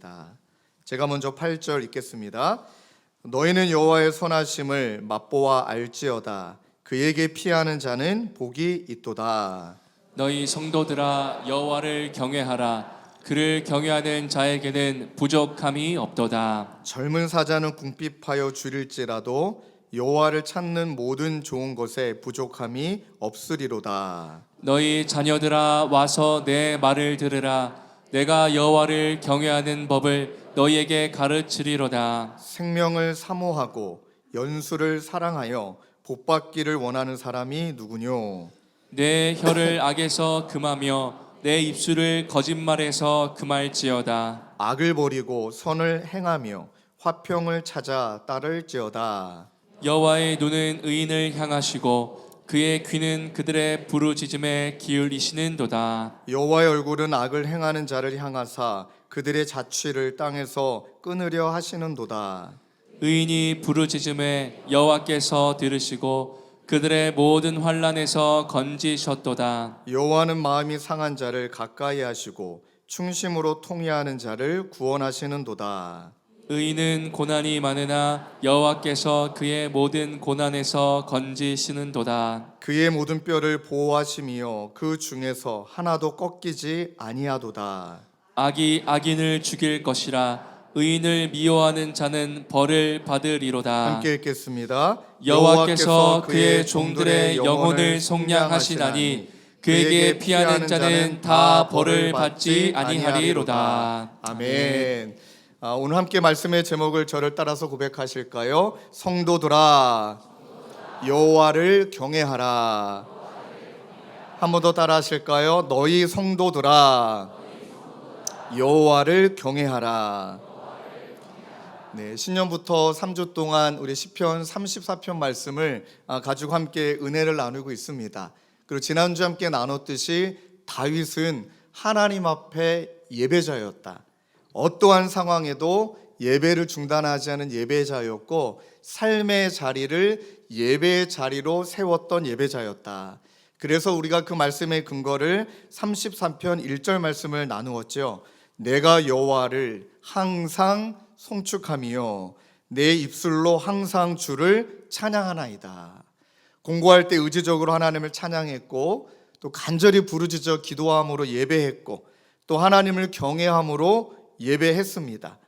하겠습니다. 제가 먼저 8절 읽겠습니다. 너희는 여호와의 선하심을 맛보아 알지어다. 그에게 피하는 자는 복이 있도다. 너희 성도들아 여호와를 경외하라. 그를 경외하는 자에게는 부족함이 없도다. 젊은 사자는 궁핍하여 줄일지라도 여호와를 찾는 모든 좋은 것에 부족함이 없으리로다. 너희 자녀들아 와서 내 말을 들으라. 내가 여호와를 경외하는 법을 너희에게 가르치리로다. 생명을 사모하고 연수를 사랑하여 복받기를 원하는 사람이 누구뇨? 내 혀를 악에서 금하며 내 입술을 거짓말에서 금할지어다. 악을 버리고 선을 행하며 화평을 찾아 따를지어다. 여호와의 눈은 의인을 향하시고 그의 귀는 그들의 부르짖음에 기울이시는도다. 여호와의 얼굴은 악을 행하는 자를 향하사 그들의 자취를 땅에서 끊으려 하시는도다. 의인이 부르짖음에 여호와께서 들으시고 그들의 모든 환난에서 건지셨도다. 여호와는 마음이 상한 자를 가까이 하시고 충심으로 통회하는 자를 구원하시는도다. 의인은 고난이 많으나 여호와께서 그의 모든 고난에서 건지시는도다. 그의 모든 뼈를 보호하심이요 그 중에서 하나도 꺾이지 아니하도다. 악이 악인을 죽일 것이라. 의인을 미워하는 자는 벌을 받으리로다. 함께 읽겠습니다. 여호와께서 그의 종들의 영혼을 속량하시나니 그에게 피하는 자는 다 벌을 받지 아니하리로다. 아멘. 오늘 함께 말씀의 제목을 저를 따라서 고백하실까요? 성도들아 여호와를 경외하라. 한 번 더 따라 하실까요? 너희 성도들아 여호와를 경외하라. 네, 신년부터 3주 동안 우리 시편 34편 말씀을 가지고 함께 은혜를 나누고 있습니다. 그리고 지난주 함께 나눴듯이 다윗은 하나님 앞에 예배자였다. 어떠한 상황에도 예배를 중단하지 않은 예배자였고 삶의 자리를 예배의 자리로 세웠던 예배자였다. 그래서 우리가 그 말씀의 근거를 33편 1절 말씀을 나누었죠. 내가 여호와를 항상 송축하며 내 입술로 항상 주를 찬양하나이다. 공부할 때 의지적으로 하나님을 찬양했고 또 간절히 부르짖어 기도함으로 예배했고 또 하나님을 경외함으로 예배했습니다.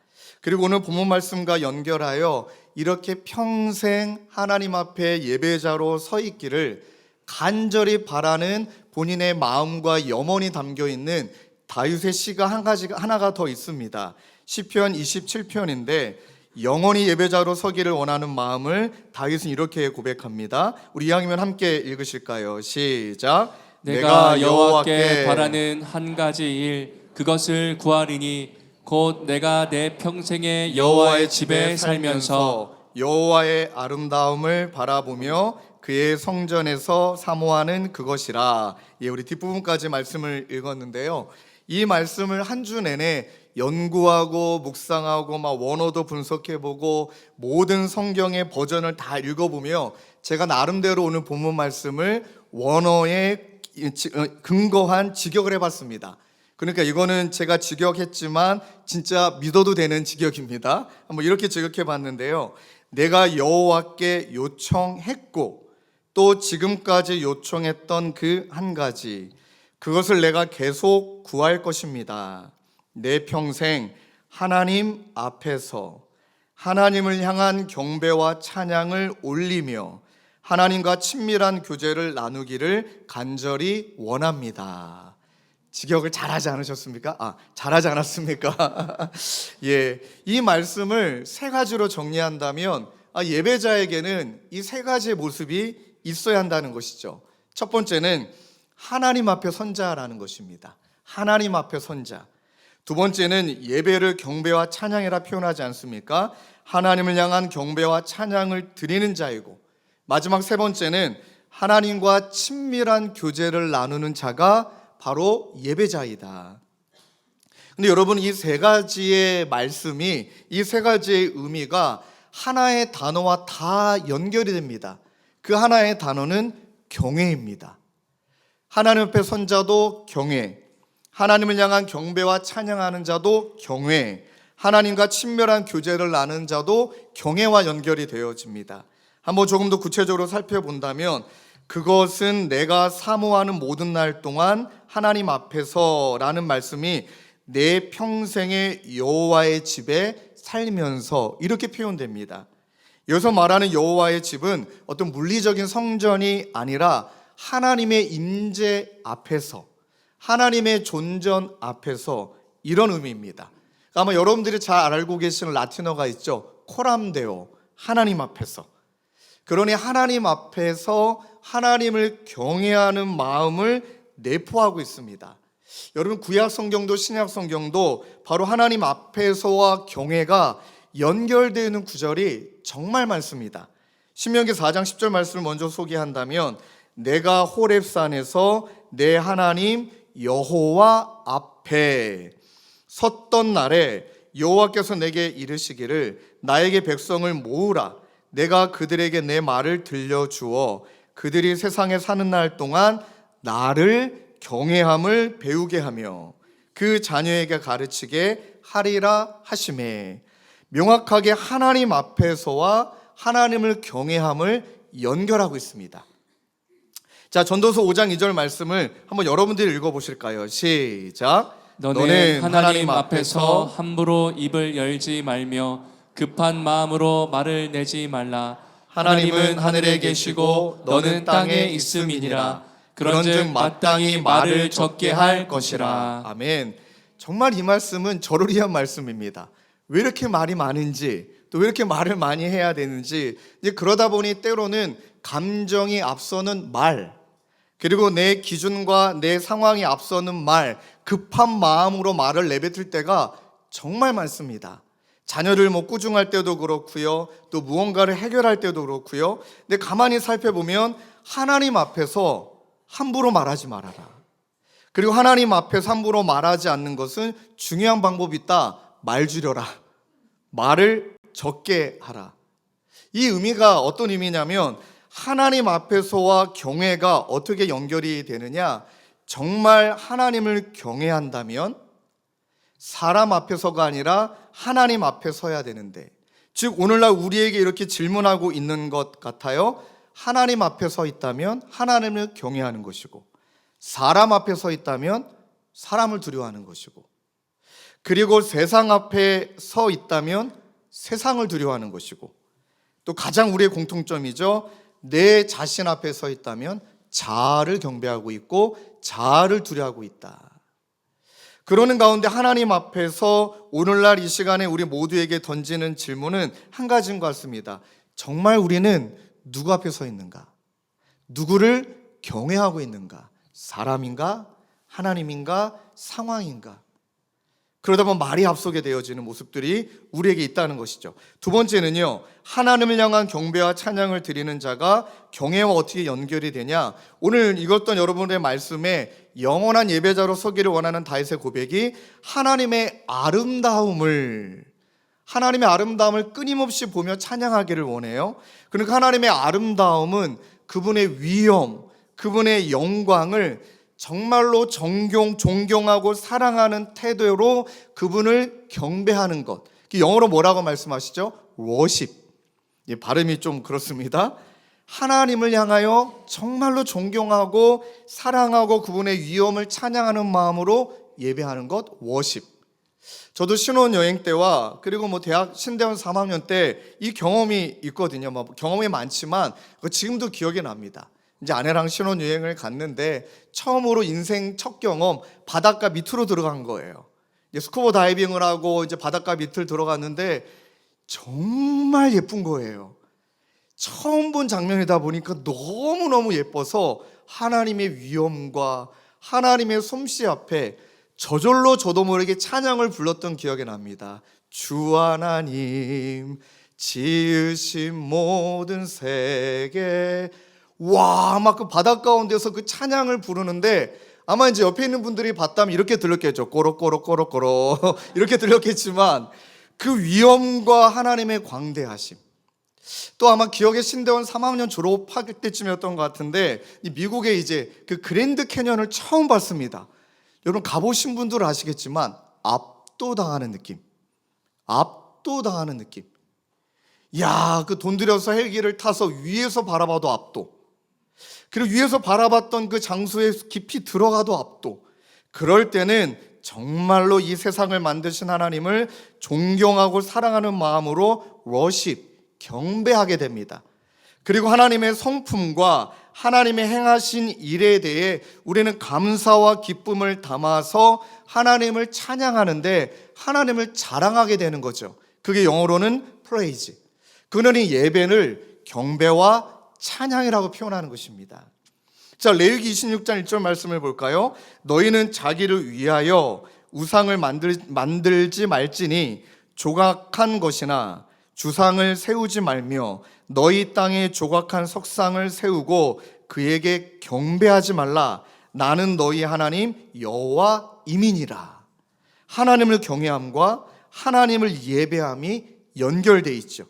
그리고 오늘 본문 말씀과 연결하여 이렇게 평생 하나님 앞에 예배자로 서 있기를 간절히 바라는 본인의 마음과 염원이 담겨 있는 다윗의 시가 하나가 더 있습니다. 시편 27편인데 영원히 예배자로 서기를 원하는 마음을 다윗은 이렇게 고백합니다. 우리 이왕이면 함께 읽으실까요? 시작. 내가 여호와께 바라는 한 가지 일 그것을 구하리니 곧 내가 내 평생에 여호와의 집에 살면서 여호와의 아름다움을 바라보며 그의 성전에서 사모하는 그것이라. 우리 뒷부분까지 말씀을 읽었는데요. 이 말씀을 한 주 내내 연구하고 묵상하고 원어도 분석해보고 모든 성경의 버전을 다 읽어보며 제가 나름대로 오늘 본문 말씀을 원어에 근거한 직역을 해봤습니다. 그러니까 이거는 제가 직역했지만 진짜 믿어도 되는 직역입니다. 한번 이렇게 직역해봤는데요. 내가 여호와께 요청했고 또 지금까지 요청했던 그 한 가지, 그것을 내가 계속 구할 것입니다. 내 평생 하나님 앞에서 하나님을 향한 경배와 찬양을 올리며 하나님과 친밀한 교제를 나누기를 간절히 원합니다. 직역을 잘하지 않으셨습니까? 잘하지 않았습니까? 이 말씀을 세 가지로 정리한다면 예배자에게는 이 세 가지의 모습이 있어야 한다는 것이죠. 첫 번째는 하나님 앞에 선자라는 것입니다. 하나님 앞에 선자. 두 번째는 예배를 경배와 찬양이라 표현하지 않습니까? 하나님을 향한 경배와 찬양을 드리는 자이고, 마지막 세 번째는 하나님과 친밀한 교제를 나누는 자가 바로 예배자이다. 근데 여러분, 이 세 가지의 말씀이, 이 세 가지의 의미가 하나의 단어와 다 연결이 됩니다. 그 하나의 단어는 경외입니다. 하나님 앞에 선자도 경외, 하나님을 향한 경배와 찬양하는 자도 경외, 하나님과 친밀한 교제를 나눈 자도 경외와 연결이 되어집니다. 한번 조금 더 구체적으로 살펴본다면 그것은 내가 사모하는 모든 날 동안 하나님 앞에서라는 말씀이 내 평생의 여호와의 집에 살면서 이렇게 표현됩니다. 여기서 말하는 여호와의 집은 어떤 물리적인 성전이 아니라 하나님의 임재 앞에서, 하나님의 존전 앞에서, 이런 의미입니다. 아마 여러분들이 잘 알고 계시는 라틴어가 있죠. 코람데오, 하나님 앞에서. 그러니 하나님 앞에서 하나님을 경외하는 마음을 내포하고 있습니다. 여러분, 구약 성경도 신약 성경도 바로 하나님 앞에서와 경외가 연결되는 구절이 정말 많습니다. 신명기 4장 10절 말씀을 먼저 소개한다면 내가 호렙산에서 내 하나님 여호와 앞에 섰던 날에 여호와께서 내게 이르시기를 나에게 백성을 모으라. 내가 그들에게 내 말을 들려주어 그들이 세상에 사는 날 동안 나를 경외함을 배우게 하며 그 자녀에게 가르치게 하리라 하시매. 명확하게 하나님 앞에서와 하나님을 경외함을 연결하고 있습니다. 자, 전도서 5장 2절 말씀을 한번 여러분들이 읽어보실까요? 시작. 너는 하나님 앞에서 함부로 입을 열지 말며 급한 마음으로 말을 내지 말라. 하나님은 하늘에 계시고 너는 땅에 있음이니라. 그런즉 마땅히 말을 적게 할 것이라. 아멘. 정말 이 말씀은 저를 위한 말씀입니다. 왜 이렇게 말이 많은지, 또 왜 이렇게 말을 많이 해야 되는지, 이제 그러다 보니 때로는 감정이 앞서는 말, 그리고 내 기준과 내 상황이 앞서는 말, 급한 마음으로 말을 내뱉을 때가 정말 많습니다. 자녀를 꾸중할 때도 그렇고요, 또 무언가를 해결할 때도 그렇고요. 근데 가만히 살펴보면 하나님 앞에서 함부로 말하지 말아라. 그리고 하나님 앞에서 함부로 말하지 않는 것은 중요한 방법이 있다. 말 줄여라. 말을 적게 하라. 이 의미가 어떤 의미냐면 하나님 앞에서와 경외가 어떻게 연결이 되느냐? 정말 하나님을 경외한다면 사람 앞에서가 아니라 하나님 앞에 서야 되는데, 즉 오늘날 우리에게 이렇게 질문하고 있는 것 같아요. 하나님 앞에 서 있다면 하나님을 경외하는 것이고, 사람 앞에 서 있다면 사람을 두려워하는 것이고, 그리고 세상 앞에 서 있다면 세상을 두려워하는 것이고, 또 가장 우리의 공통점이죠. 내 자신 앞에 서 있다면 자아를 경배하고 있고 자아를 두려워하고 있다. 그러는 가운데 하나님 앞에서 오늘날 이 시간에 우리 모두에게 던지는 질문은 한 가지인 것 같습니다. 정말 우리는 누구 앞에 서 있는가? 누구를 경외하고 있는가? 사람인가? 하나님인가? 상황인가? 그러다 보면 말이 앞서게 되어지는 모습들이 우리에게 있다는 것이죠. 두 번째는요, 하나님을 향한 경배와 찬양을 드리는 자가 경외와 어떻게 연결이 되냐? 오늘 읽었던 여러분의 말씀에 영원한 예배자로 서기를 원하는 다윗의 고백이 하나님의 아름다움을 끊임없이 보며 찬양하기를 원해요. 그러니까 하나님의 아름다움은 그분의 위엄, 그분의 영광을 정말로 존경하고 사랑하는 태도로 그분을 경배하는 것. 영어로 뭐라고 말씀하시죠? worship. 발음이 좀 그렇습니다. 하나님을 향하여 정말로 존경하고 사랑하고 그분의 위엄을 찬양하는 마음으로 예배하는 것, worship. 저도 신혼여행 때와 그리고 대학 신대원 3학년 때 이 경험이 있거든요. 경험이 많지만 지금도 기억이 납니다. 이제 아내랑 신혼여행을 갔는데 처음으로 인생 첫 경험, 바닷가 밑으로 들어간 거예요. 이제 스쿠버 다이빙을 하고 이제 바닷가 밑을 들어갔는데 정말 예쁜 거예요. 처음 본 장면이다 보니까 너무너무 예뻐서 하나님의 위엄과 하나님의 솜씨 앞에 저절로 저도 모르게 찬양을 불렀던 기억이 납니다. 주 하나님 지으신 모든 세계. 와, 막 그 바닷가 가운데서 그 찬양을 부르는데 아마 이제 옆에 있는 분들이 봤다면 이렇게 들렸겠죠. 꼬록꼬록꼬록꼬록 이렇게 들렸겠지만 그 위엄과 하나님의 광대하심. 또 아마 기억에 신대원 3학년 졸업할 때쯤이었던 것 같은데 미국에 이제 그 그랜드 캐년을 처음 봤습니다. 여러분 가보신 분들은 아시겠지만 압도당하는 느낌. 압도당하는 느낌. 야, 그 돈 들여서 헬기를 타서 위에서 바라봐도 압도. 그리고 위에서 바라봤던 그 장소에 깊이 들어가도 압도. 그럴 때는 정말로 이 세상을 만드신 하나님을 존경하고 사랑하는 마음으로 워십, 경배하게 됩니다. 그리고 하나님의 성품과 하나님의 행하신 일에 대해 우리는 감사와 기쁨을 담아서 하나님을 찬양하는데 하나님을 자랑하게 되는 거죠. 그게 영어로는 praise. 그러니 예배를 경배와 찬양이라고 표현하는 것입니다. 자, 레위기 26장 1절 말씀을 볼까요? 너희는 자기를 위하여 우상을 만들지 말지니 조각한 것이나 주상을 세우지 말며 너희 땅에 조각한 석상을 세우고 그에게 경배하지 말라. 나는 너희 하나님 여호와임이니라. 하나님을 경외함과 하나님을 예배함이 연결되어 있죠.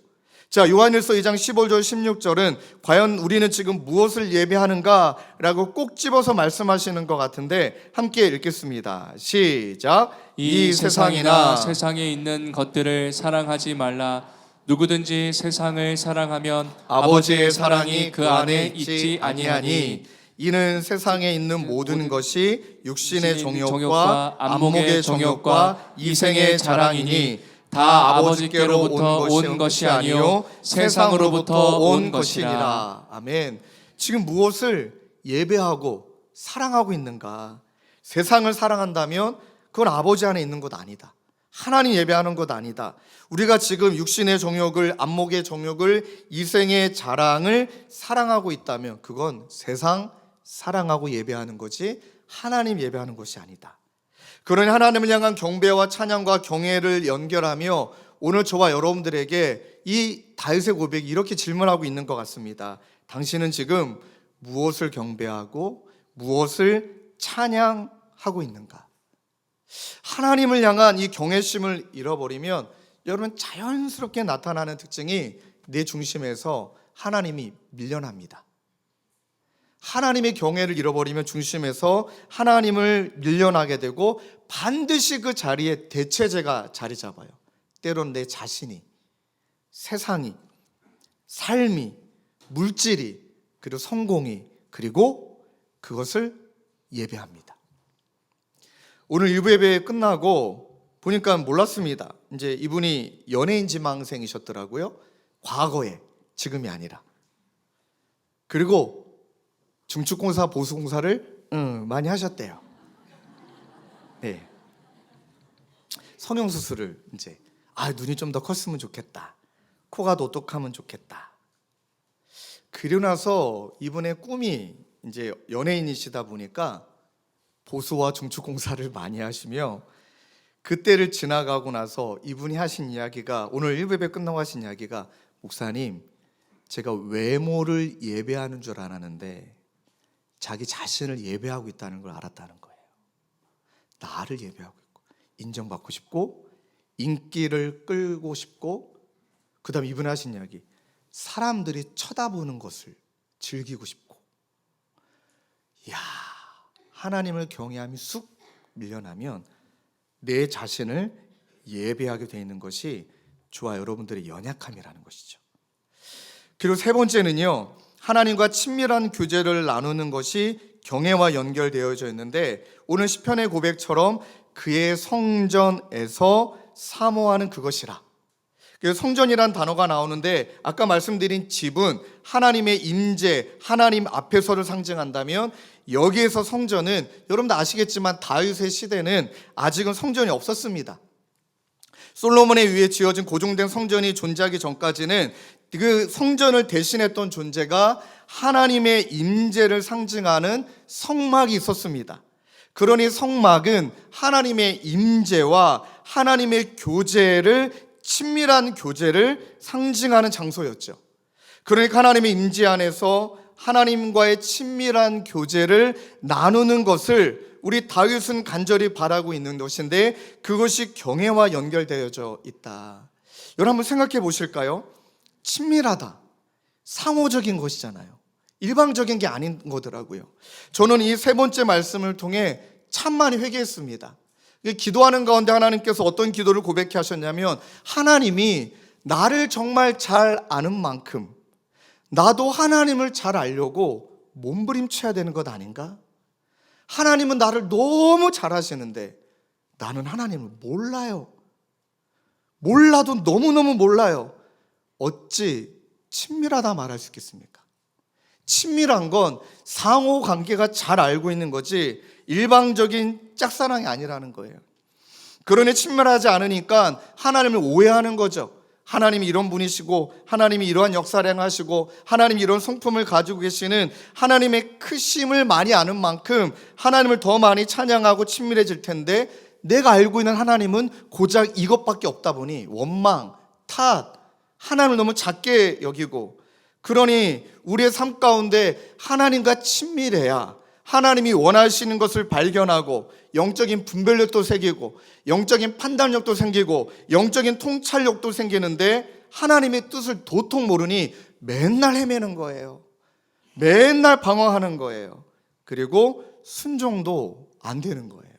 자, 요한일서 2장 15절 16절은 과연 우리는 지금 무엇을 예배하는가라고 꼭 집어서 말씀하시는 것 같은데 함께 읽겠습니다. 시작. 이 세상이나 세상에 있는 것들을 사랑하지 말라. 누구든지 세상을 사랑하면 아버지의 사랑이 그 안에 있지 아니하니. 이는 세상에 있는 모든 것이 육신의 정욕과 정욕과 안목의 정욕과 이생의 자랑이니 다 아버지께로부터 온 것이 아니요 세상으로부터 온 것이라. 아멘. 지금 무엇을 예배하고 사랑하고 있는가? 세상을 사랑한다면 그건 아버지 안에 있는 것 아니다. 하나님 예배하는 것 아니다. 우리가 지금 육신의 정욕을, 안목의 정욕을, 이생의 자랑을 사랑하고 있다면 그건 세상 사랑하고 예배하는 거지 하나님 예배하는 것이 아니다. 그러니 하나님을 향한 경배와 찬양과 경외를 연결하며 오늘 저와 여러분들에게 이 다윗의 고백이 이렇게 질문하고 있는 것 같습니다. 당신은 지금 무엇을 경배하고 무엇을 찬양하고 있는가? 하나님을 향한 이 경외심을 잃어버리면 여러분 자연스럽게 나타나는 특징이 내 중심에서 하나님이 밀려납니다. 하나님의 경외를 잃어버리면 중심에서 하나님을 밀려나게 되고 반드시 그 자리에 대체제가 자리 잡아요. 때로는 내 자신이, 세상이, 삶이, 물질이, 그리고 성공이, 그리고 그것을 예배합니다. 오늘 일부 예배 끝나고 보니까 몰랐습니다. 이제 이분이 연예인 지망생이셨더라고요. 과거에, 지금이 아니라. 그리고 중축공사 보수공사를 많이 하셨대요. 네. 성형수술을 이제 눈이 좀 더 컸으면 좋겠다. 코가 더 똑똑하면 좋겠다. 그리고 나서 이분의 꿈이 이제 연예인이시다 보니까 보수와 중축공사를 많이 하시며 그때를 지나가고 나서 이분이 하신 이야기가 오늘 1부에 끝나고 하신 이야기가 목사님, 제가 외모를 예배하는 줄 알았는데 자기 자신을 예배하고 있다는 걸 알았다는 거예요. 나를 예배하고 있고 인정받고 싶고 인기를 끌고 싶고 그 다음에 이분이 하신 이야기 사람들이 쳐다보는 것을 즐기고 싶고 이야 하나님을 경외함이 쑥 밀려나면 내 자신을 예배하게 되어 있는 것이 저와 여러분들의 연약함이라는 것이죠. 그리고 세 번째는요, 하나님과 친밀한 교제를 나누는 것이 경외와 연결되어져 있는데 오늘 시편의 고백처럼 그의 성전에서 사모하는 그것이라. 성전이란 단어가 나오는데 아까 말씀드린 집은 하나님의 임재, 하나님 앞에서를 상징한다면 여기에서 성전은 여러분도 아시겠지만 다윗의 시대는 아직은 성전이 없었습니다. 솔로몬에 의해 지어진 고정된 성전이 존재하기 전까지는 그 성전을 대신했던 존재가 하나님의 임재를 상징하는 성막이 있었습니다. 그러니 성막은 하나님의 임재와 하나님의 교제를 친밀한 교제를 상징하는 장소였죠. 그러니까 하나님의 임재 안에서 하나님과의 친밀한 교제를 나누는 것을 우리 다윗은 간절히 바라고 있는 것인데 그것이 경외와 연결되어져 있다. 여러분 한번 생각해 보실까요? 친밀하다, 상호적인 것이잖아요. 일방적인 게 아닌 거더라고요. 저는 이 세 번째 말씀을 통해 참 많이 회개했습니다. 기도하는 가운데 하나님께서 어떤 기도를 고백해 하셨냐면, 하나님이 나를 정말 잘 아는 만큼 나도 하나님을 잘 알려고 몸부림쳐야 되는 것 아닌가? 하나님은 나를 너무 잘 아시는데 나는 하나님을 몰라요. 몰라도 너무너무 몰라요. 어찌 친밀하다 말할 수 있겠습니까? 친밀한 건 상호 관계가 잘 알고 있는 거지 일방적인 짝사랑이 아니라는 거예요. 그러니 친밀하지 않으니까 하나님을 오해하는 거죠. 하나님이 이런 분이시고, 하나님이 이러한 역사를 행하시고, 하나님이 이런 성품을 가지고 계시는 하나님의 크심을 많이 아는 만큼 하나님을 더 많이 찬양하고 친밀해질 텐데, 내가 알고 있는 하나님은 고작 이것밖에 없다 보니 원망, 탓, 하나님을 너무 작게 여기고, 그러니 우리의 삶 가운데 하나님과 친밀해야 하나님이 원하시는 것을 발견하고 영적인 분별력도 생기고 영적인 판단력도 생기고 영적인 통찰력도 생기는데, 하나님의 뜻을 도통 모르니 맨날 헤매는 거예요. 맨날 방황하는 거예요. 그리고 순종도 안 되는 거예요.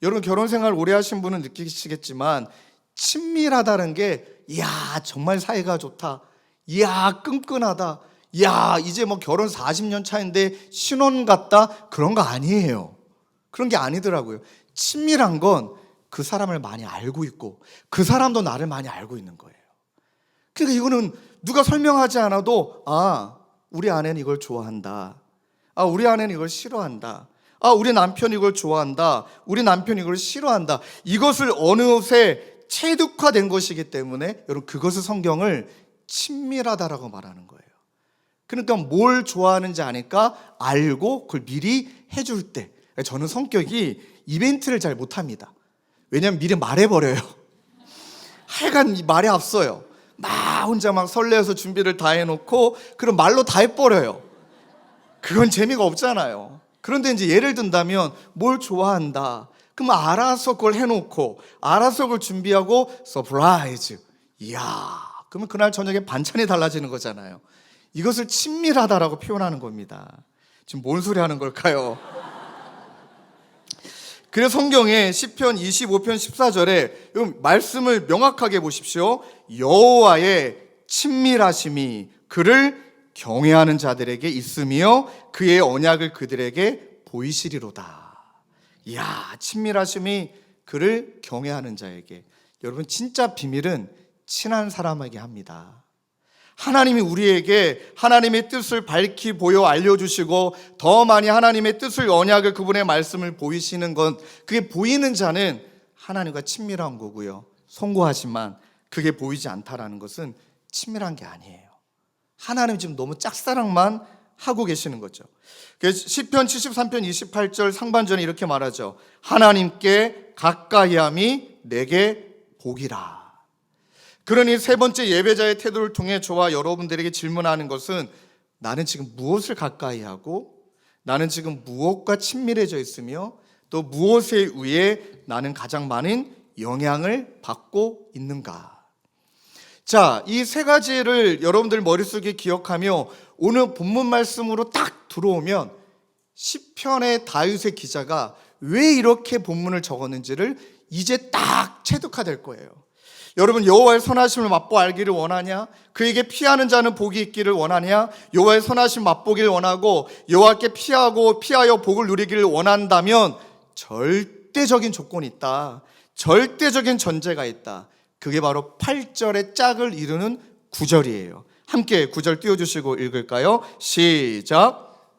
여러분, 결혼 생활 오래 하신 분은 느끼시겠지만 친밀하다는 게, 이야 정말 사이가 좋다, 이야 끈끈하다, 이야 이제 뭐 결혼 40년 차인데 신혼 같다, 그런 거 아니에요. 그런 게 아니더라고요. 친밀한 건 그 사람을 많이 알고 있고 그 사람도 나를 많이 알고 있는 거예요. 그러니까 이거는 누가 설명하지 않아도, 아 우리 아내는 이걸 좋아한다, 아 우리 아내는 이걸 싫어한다, 아 우리 남편이 이걸 좋아한다, 우리 남편이 이걸 싫어한다, 이것을 어느새 체득화된 것이기 때문에 여러분, 그것을 성경을 친밀하다라고 말하는 거예요. 그러니까 뭘 좋아하는지 아니까 알고 그걸 미리 해줄 때, 저는 성격이 이벤트를 잘 못합니다. 왜냐면 미리 말해버려요. 하여간 말이 앞서요. 막 혼자 막 설레어서 준비를 다 해놓고 그럼 말로 다 해버려요. 그건 재미가 없잖아요. 그런데 이제 예를 든다면 뭘 좋아한다, 그럼 알아서 그걸 해놓고 알아서 그걸 준비하고 서프라이즈, 이야 그러면 그날 저녁에 반찬이 달라지는 거잖아요. 이것을 친밀하다라고 표현하는 겁니다. 지금 뭔 소리 하는 걸까요? 그래서 성경에 시편 25편 14절에 말씀을 명확하게 보십시오. 여호와의 친밀하심이 그를 경외하는 자들에게 있으며 그의 언약을 그들에게 보이시리로다. 이야, 친밀하심이 그를 경외하는 자에게. 여러분, 진짜 비밀은 친한 사람에게 합니다. 하나님이 우리에게 하나님의 뜻을 밝히 보여 알려주시고 더 많이 하나님의 뜻을, 언약을, 그분의 말씀을 보이시는 것, 그게 보이는 자는 하나님과 친밀한 거고요. 송구하지만 그게 보이지 않다라는 것은 친밀한 게 아니에요. 하나님 지금 너무 짝사랑만 하고 계시는 거죠. 시편 73편 28절 상반전에 이렇게 말하죠. 하나님께 가까이함이 내게 복이라. 그러니 세 번째 예배자의 태도를 통해 저와 여러분들에게 질문하는 것은, 나는 지금 무엇을 가까이 하고 나는 지금 무엇과 친밀해져 있으며 또 무엇에 의해 나는 가장 많은 영향을 받고 있는가. 자, 이 세 가지를 여러분들 머릿속에 기억하며 오늘 본문 말씀으로 딱 들어오면 시편의 다윗의 기자가 왜 이렇게 본문을 적었는지를 이제 딱 체득화될 거예요. 여러분, 여호와의 선하심을 맛보 알기를 원하냐? 그에게 피하는 자는 복이 있기를 원하냐? 여호와의 선하심 맛보기를 원하고 여호와께 피하여 복을 누리기를 원한다면 절대적인 조건이 있다. 절대적인 전제가 있다. 그게 바로 8절의 짝을 이루는 9절이에요. 함께 9절 띄워주시고 읽을까요? 시작.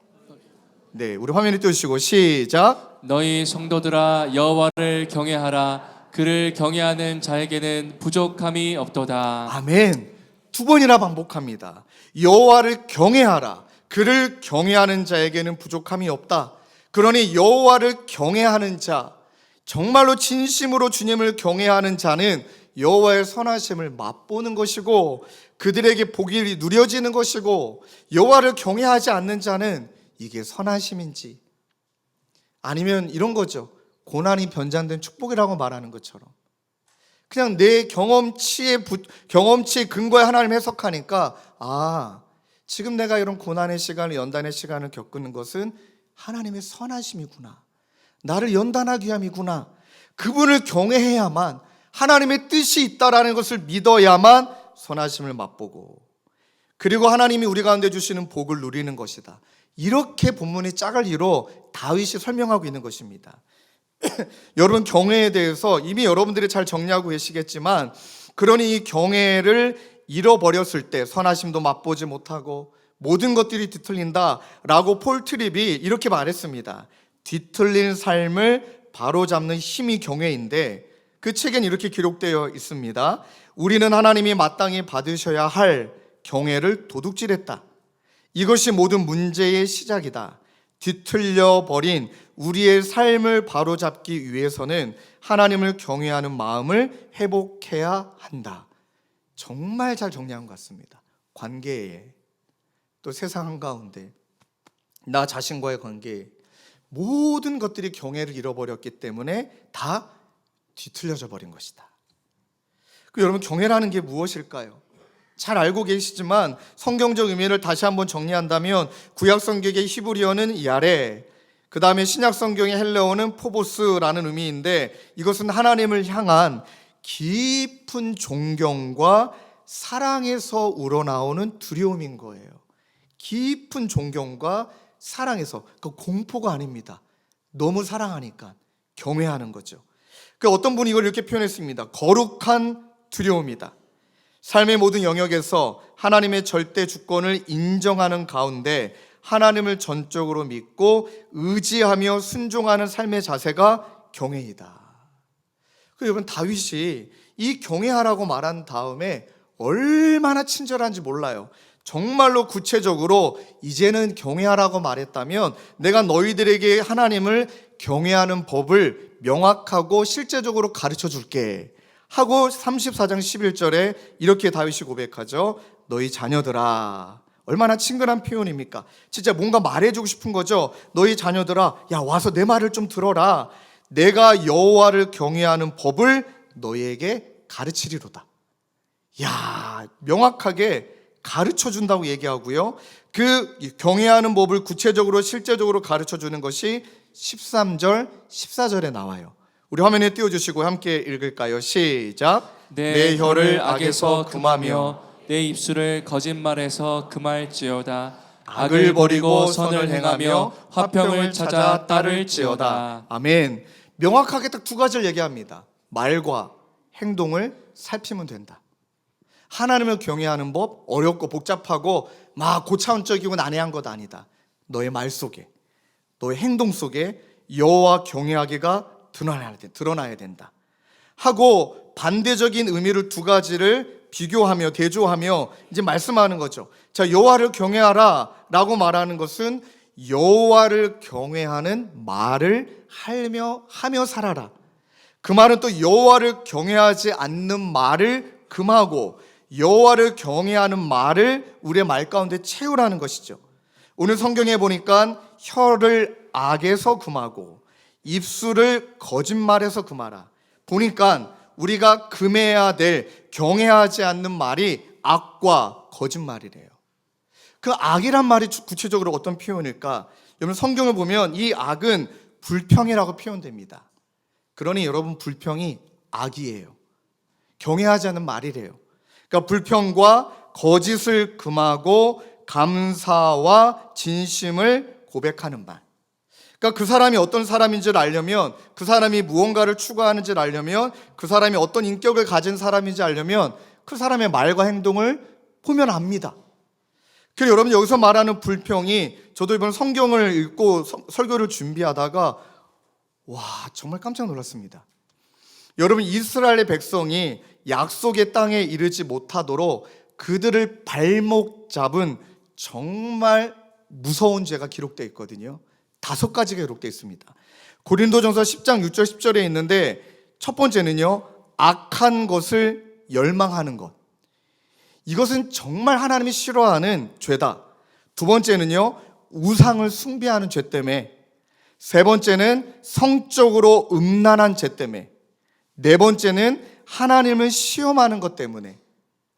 네, 우리 화면에 띄워주시고 시작. 너희 성도들아 여호와를 경외하라. 그를 경외하는 자에게는 부족함이 없도다. 아멘. 두 번이나 반복합니다. 여호와를 경외하라. 그를 경외하는 자에게는 부족함이 없다. 그러니 여호와를 경외하는 자, 정말로 진심으로 주님을 경외하는 자는 여호와의 선하심을 맛보는 것이고 그들에게 복이 누려지는 것이고, 여호와를 경외하지 않는 자는 이게 선하심인지 아니면 이런 거죠. 고난이 변장된 축복이라고 말하는 것처럼 그냥 내 경험치에 근거에 하나님 해석하니까, 아, 지금 내가 이런 고난의 시간을, 연단의 시간을 겪는 것은 하나님의 선하심이구나. 나를 연단하기 위함이구나. 그분을 경외해야만, 하나님의 뜻이 있다라는 것을 믿어야만 선하심을 맛보고, 그리고 하나님이 우리 가운데 주시는 복을 누리는 것이다. 이렇게 본문의 짝을 이뤄 다윗이 설명하고 있는 것입니다. 여러분, 경외에 대해서 이미 여러분들이 잘 정리하고 계시겠지만, 그러니 이 경외를 잃어버렸을 때 선하심도 맛보지 못하고 모든 것들이 뒤틀린다라고 폴 트립이 이렇게 말했습니다. 뒤틀린 삶을 바로잡는 힘이 경외인데, 그 책엔 이렇게 기록되어 있습니다. 우리는 하나님이 마땅히 받으셔야 할 경외를 도둑질했다. 이것이 모든 문제의 시작이다. 뒤틀려 버린 우리의 삶을 바로잡기 위해서는 하나님을 경외하는 마음을 회복해야 한다. 정말 잘 정리한 것 같습니다. 관계에, 또 세상 한가운데, 나 자신과의 관계에 모든 것들이 경외를 잃어버렸기 때문에 다 뒤틀려져 버린 것이다. 여러분, 경외라는 게 무엇일까요? 잘 알고 계시지만 성경적 의미를 다시 한번 정리한다면, 구약 성경의 히브리어는 야레, 그 다음에 신약 성경의 헬레어는 포보스라는 의미인데, 이것은 하나님을 향한 깊은 존경과 사랑에서 우러나오는 두려움인 거예요. 깊은 존경과 사랑에서, 그 공포가 아닙니다. 너무 사랑하니까 경외하는 거죠. 어떤 분이 이걸 이렇게 표현했습니다. 거룩한 두려움이다. 삶의 모든 영역에서 하나님의 절대 주권을 인정하는 가운데 하나님을 전적으로 믿고 의지하며 순종하는 삶의 자세가 경외이다. 여러분, 다윗이 이 경외하라고 말한 다음에 얼마나 친절한지 몰라요. 정말로 구체적으로 이제는 경외하라고 말했다면 내가 너희들에게 하나님을 경외하는 법을 명확하고 실제적으로 가르쳐 줄게 하고 34장 11절에 이렇게 다윗이 고백하죠. 너희 자녀들아. 얼마나 친근한 표현입니까? 진짜 뭔가 말해주고 싶은 거죠. 너희 자녀들아, 야, 와서 내 말을 좀 들어라. 내가 여호와를 경외하는 법을 너희에게 가르치리로다. 야, 명확하게 가르쳐 준다고 얘기하고요. 그 경외하는 법을 구체적으로 실제적으로 가르쳐 주는 것이 13절, 14절에 나와요. 우리 화면에 띄워주시고 함께 읽을까요? 시작. 내 혀를 악에서 금하며 내 입술을 거짓말에서 금할지어다. 악을 버리고 선을 행하며 화평을 찾아 따를지어다. 아멘. 명확하게 딱 두 가지를 얘기합니다. 말과 행동을 살피면 된다. 하나님을 경외하는 법, 어렵고 복잡하고 막 고차원적이고 난해한 것 아니다. 너의 말 속에, 너의 행동 속에 여호와 경외하기가 드러나야 된다 하고, 반대적인 의미를 두 가지를 비교하며 대조하며 이제 말씀하는 거죠. 자, 여호와를 경외하라 라고 말하는 것은 여호와를 경외하는 말을 하며 살아라. 그 말은 또 여호와를 경외하지 않는 말을 금하고 여호와를 경외하는 말을 우리의 말 가운데 채우라는 것이죠. 오늘 성경에 보니까 혀를 악에서 금하고 입술을 거짓말에서 금하라. 보니까 우리가 금해야 될, 경외하지 않는 말이 악과 거짓말이래요. 그 악이란 말이 구체적으로 어떤 표현일까? 여러분, 성경을 보면 이 악은 불평이라고 표현됩니다. 그러니 여러분, 불평이 악이에요. 경외하지 않는 말이래요. 그러니까 불평과 거짓을 금하고 감사와 진심을 고백하는 말. 그러니까 그 사람이 어떤 사람인지를 알려면, 그 사람이 무언가를 추구하는지를 알려면, 그 사람이 어떤 인격을 가진 사람인지 알려면 그 사람의 말과 행동을 보면 압니다. 그래서 여러분, 여기서 말하는 불평이, 저도 이번 성경을 읽고 설교를 준비하다가 와, 정말 깜짝 놀랐습니다. 여러분, 이스라엘의 백성이 약속의 땅에 이르지 못하도록 그들을 발목 잡은 정말 무서운 죄가 기록되어 있거든요. 5가지가 기록되어 있습니다. 고린도전서 10장 6절 10절에 있는데, 첫 번째는요, 악한 것을 열망하는 것. 이것은 정말 하나님이 싫어하는 죄다. 두 번째는요, 우상을 숭배하는 죄 때문에. 세 번째는 성적으로 음란한 죄 때문에. 네 번째는 하나님을 시험하는 것 때문에.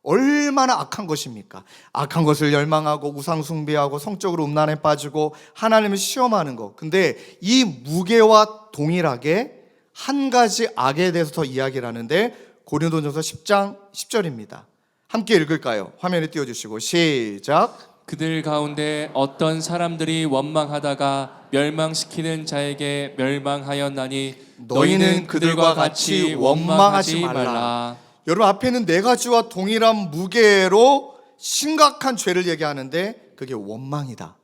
얼마나 악한 것입니까? 악한 것을 열망하고 우상 숭배하고 성적으로 음란에 빠지고 하나님을 시험하는 것. 근데 이 무게와 동일하게 한 가지 악에 대해서 더 이야기를 하는데 고린도전서 10장 10절입니다. 함께 읽을까요? 화면에 띄워주시고 시작. 그들 가운데 어떤 사람들이 원망하다가 멸망시키는 자에게 멸망하였나니 너희는 그들과 같이 원망하지 말라. 여러분, 앞에는 네 가지와 동일한 무게로 심각한 죄를 얘기하는데 그게 원망이다.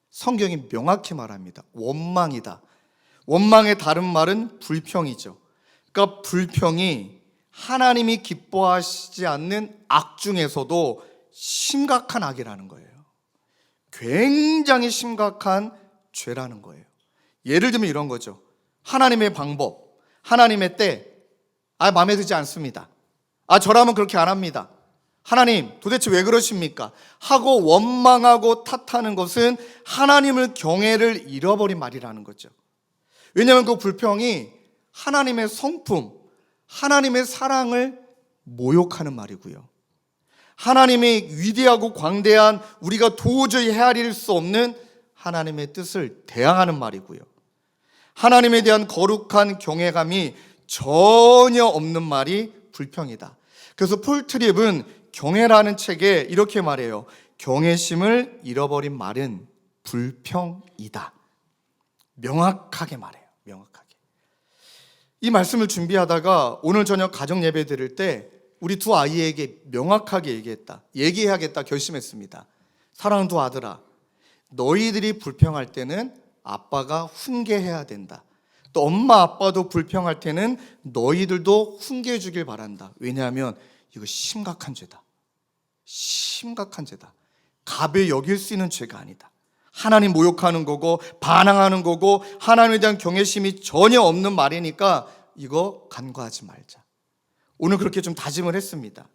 성경이 명확히 말합니다. 원망이다. 원망의 다른 말은 불평이죠. 그러니까 불평이 하나님이 기뻐하시지 않는 악 중에서도 심각한 악이라는 거예요. 굉장히 심각한 죄라는 거예요. 예를 들면 이런 거죠. 하나님의 방법, 하나님의 때, 마음에 들지 않습니다. 저라면 그렇게 안 합니다. 하나님, 도대체 왜 그러십니까? 하고 원망하고 탓하는 것은 하나님을 경외를 잃어버린 말이라는 거죠. 왜냐하면 그 불평이 하나님의 성품, 하나님의 사랑을 모욕하는 말이고요. 하나님의 위대하고 광대한 우리가 도저히 헤아릴 수 없는 하나님의 뜻을 대항하는 말이고요. 하나님에 대한 거룩한 경외감이 전혀 없는 말이 불평이다. 그래서 폴 트립은 경외라는 책에 이렇게 말해요. 경외심을 잃어버린 말은 불평이다. 명확하게 말해요. 명확하게. 이 말씀을 준비하다가 오늘 저녁 가정 예배 드릴 때 우리 두 아이에게 명확하게 얘기해야겠다 결심했습니다. 사랑하는 두 아들아, 너희들이 불평할 때는 아빠가 훈계해야 된다. 또 엄마 아빠도 불평할 때는 너희들도 훈계해 주길 바란다. 왜냐하면 이거 심각한 죄다. 심각한 죄다. 가벼이 여길 수 있는 죄가 아니다. 하나님 모욕하는 거고 반항하는 거고 하나님에 대한 경외심이 전혀 없는 말이니까 이거 간과하지 말자. 오늘 그렇게 좀 다짐을 했습니다.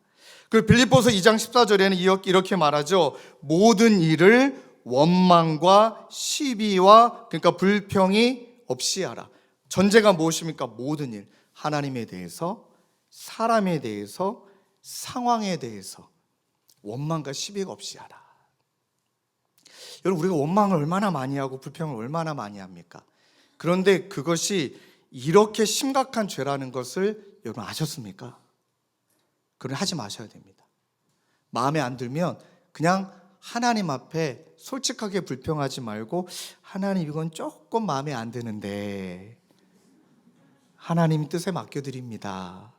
그리고 빌립보서 2장 14절에는 이렇게 말하죠. 모든 일을 원망과 시비와 그러니까 불평이 없이 하라. 전제가 무엇입니까? 모든 일. 하나님에 대해서, 사람에 대해서, 상황에 대해서 원망과 시비가 없이 하라. 여러분, 우리가 원망을 얼마나 많이 하고 불평을 얼마나 많이 합니까? 그런데 그것이 이렇게 심각한 죄라는 것을 여러분 아셨습니까? 그걸 하지 마셔야 됩니다. 마음에 안 들면 그냥 하나님 앞에 솔직하게 불평하지 말고 하나님 이건 조금 마음에 안 드는데 하나님 뜻에 맡겨드립니다.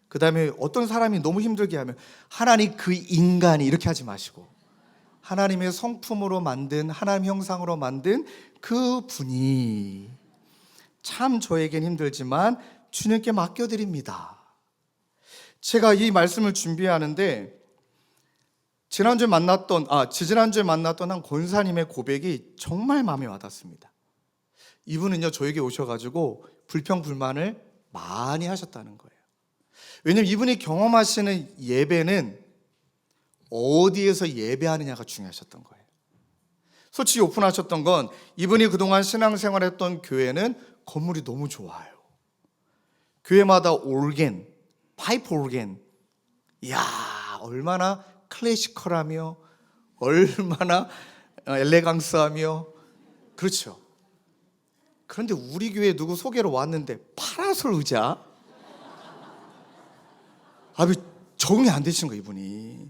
그 다음에 어떤 사람이 너무 힘들게 하면 하나님 그 인간이 이렇게 하지 마시고 하나님의 성품으로 만든 하나님 형상으로 만든 그 분이 참 저에겐 힘들지만 주님께 맡겨드립니다. 제가 이 말씀을 준비하는데 지지난주에 만났던 한 권사님의 고백이 정말 마음에 와닿습니다. 이분은요 저에게 오셔가지고 불평불만을 많이 하셨다는 거예요. 왜냐하면 이분이 경험하시는 예배는 어디에서 예배하느냐가 중요하셨던 거예요. 솔직히 오픈하셨던 건 이분이 그동안 신앙생활했던 교회는 건물이 너무 좋아요. 교회마다 오르겐, 파이프 오르겐, 이야 얼마나 클래시컬하며 얼마나 엘레강스하며 그렇죠. 그런데 우리 교회 누구 소개로 왔는데 파라솔 의자? 적응이 안 되시는 거예요. 이분이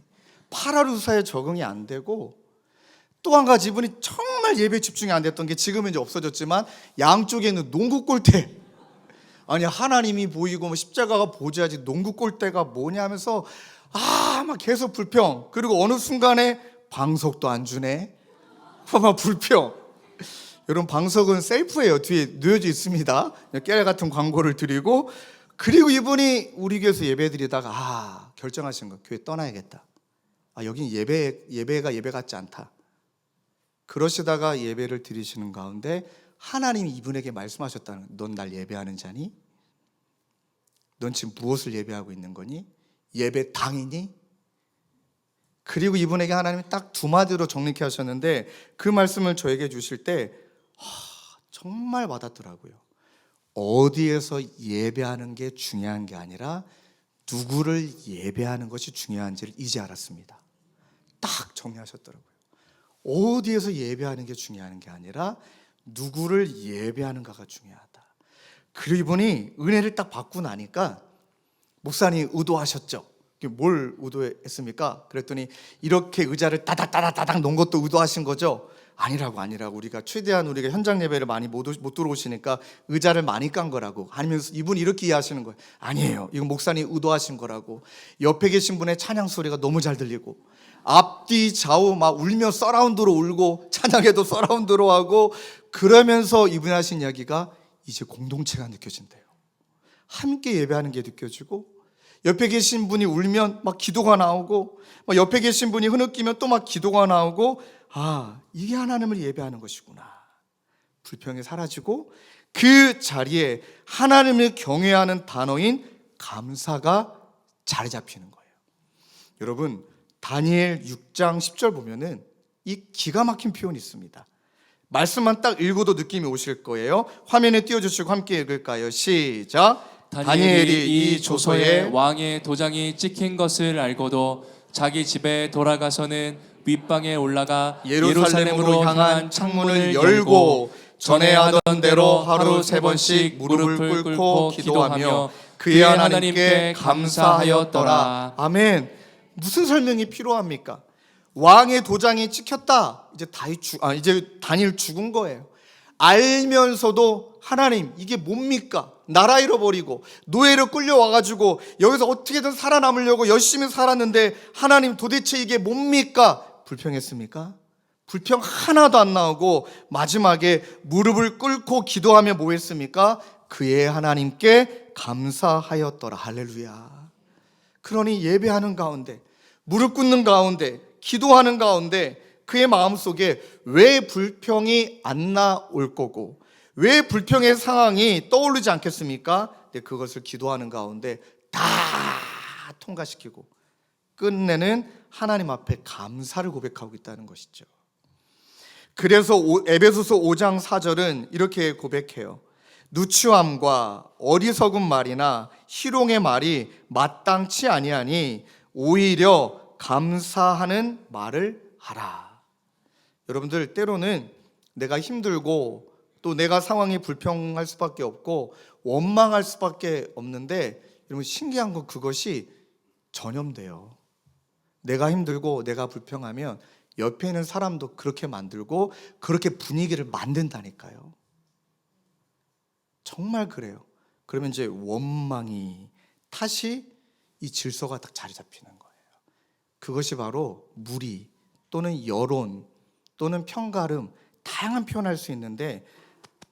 파라루사에 적응이 안 되고 또 한 가지 이분이 정말 예배 집중이 안 됐던 게 지금은 이제 없어졌지만 양쪽에 있는 농구 골대, 아니 하나님이 보이고 뭐 십자가가 보자지 농구 골대가 뭐냐 하면서 막 계속 불평. 그리고 어느 순간에 방석도 안 주네. 막 불평. 여러분 방석은 셀프예요. 뒤에 놓여져 있습니다. 깨알 같은 광고를 드리고 그리고 이분이 우리 교회에서 예배 드리다가 결정하신 거 교회 떠나야겠다. 여긴 예배가 예배 같지 않다. 그러시다가 예배를 드리시는 가운데 하나님이 이분에게 말씀하셨다는, 넌 날 예배하는 자니? 넌 지금 무엇을 예배하고 있는 거니? 예배 당이니? 그리고 이분에게 하나님이 딱 두 마디로 정리케 하셨는데 그 말씀을 저에게 주실 때 정말 와닿더라고요. 어디에서 예배하는 게 중요한 게 아니라 누구를 예배하는 것이 중요한지를 이제 알았습니다. 딱 정리하셨더라고요. 어디에서 예배하는 게 중요한 게 아니라 누구를 예배하는가가 중요하다. 그리고 이분이 은혜를 딱 받고 나니까 목사님 의도하셨죠? 뭘 의도했습니까? 그랬더니 이렇게 의자를 따닥 놓은 것도 의도하신 거죠? 아니라고 우리가 최대한 우리가 현장 예배를 많이 못 들어오시니까 의자를 많이 깐 거라고. 아니면 이분이 이렇게 이해하시는 거예요. 아니에요, 이건 목사님 의도하신 거라고. 옆에 계신 분의 찬양 소리가 너무 잘 들리고 앞뒤 좌우 막 울며 서라운드로 울고 찬양에도 서라운드로 하고 그러면서 이분이 하신 이야기가 이제 공동체가 느껴진대요. 함께 예배하는 게 느껴지고 옆에 계신 분이 울면 막 기도가 나오고 막 옆에 계신 분이 흐느끼면 또 막 기도가 나오고 이게 하나님을 예배하는 것이구나. 불평이 사라지고 그 자리에 하나님을 경외하는 단어인 감사가 자리 잡히는 거예요. 여러분 다니엘 6장 10절 보면은 이 기가 막힌 표현이 있습니다. 말씀만 딱 읽어도 느낌이 오실 거예요. 화면에 띄워주시고 함께 읽을까요? 시작. 다니엘이 이 조서에 왕의 도장이 찍힌 것을 알고도 자기 집에 돌아가서는 윗방에 올라가 예루살렘으로 향한 창문을 열고 전에 하던 대로 하루 3번씩 무릎을 꿇고 기도하며 그의 하나님께 감사하였더라. 아멘. 무슨 설명이 필요합니까? 왕의 도장이 찍혔다. 이제 다니엘 죽은 거예요. 알면서도 하나님 이게 뭡니까? 나라 잃어버리고 노예로 끌려와가지고 여기서 어떻게든 살아남으려고 열심히 살았는데 하나님 도대체 이게 뭡니까? 불평했습니까? 불평 하나도 안 나오고 마지막에 무릎을 꿇고 기도하며 뭐 했습니까? 그의 하나님께 감사하였더라. 할렐루야. 그러니 예배하는 가운데 무릎 꿇는 가운데 기도하는 가운데 그의 마음속에 왜 불평이 안 나올 거고 왜 불평의 상황이 떠오르지 않겠습니까? 그것을 기도하는 가운데 다 통과시키고 끝내는 하나님 앞에 감사를 고백하고 있다는 것이죠. 그래서 에베소서 5장 4절은 이렇게 고백해요. 누추함과 어리석은 말이나 희롱의 말이 마땅치 아니하니 오히려 감사하는 말을 하라. 여러분들 때로는 내가 힘들고 또 내가 상황이 불평할 수밖에 없고 원망할 수밖에 없는데 여러분 신기한 건 그것이 전염돼요. 내가 힘들고 내가 불평하면 옆에 있는 사람도 그렇게 만들고 그렇게 분위기를 만든다니까요. 정말 그래요. 그러면 이제 원망이 탓이 이 질서가 딱 자리 잡히는 거예요. 그것이 바로 무리 또는 여론 또는 편가름 다양한 표현할 수 있는데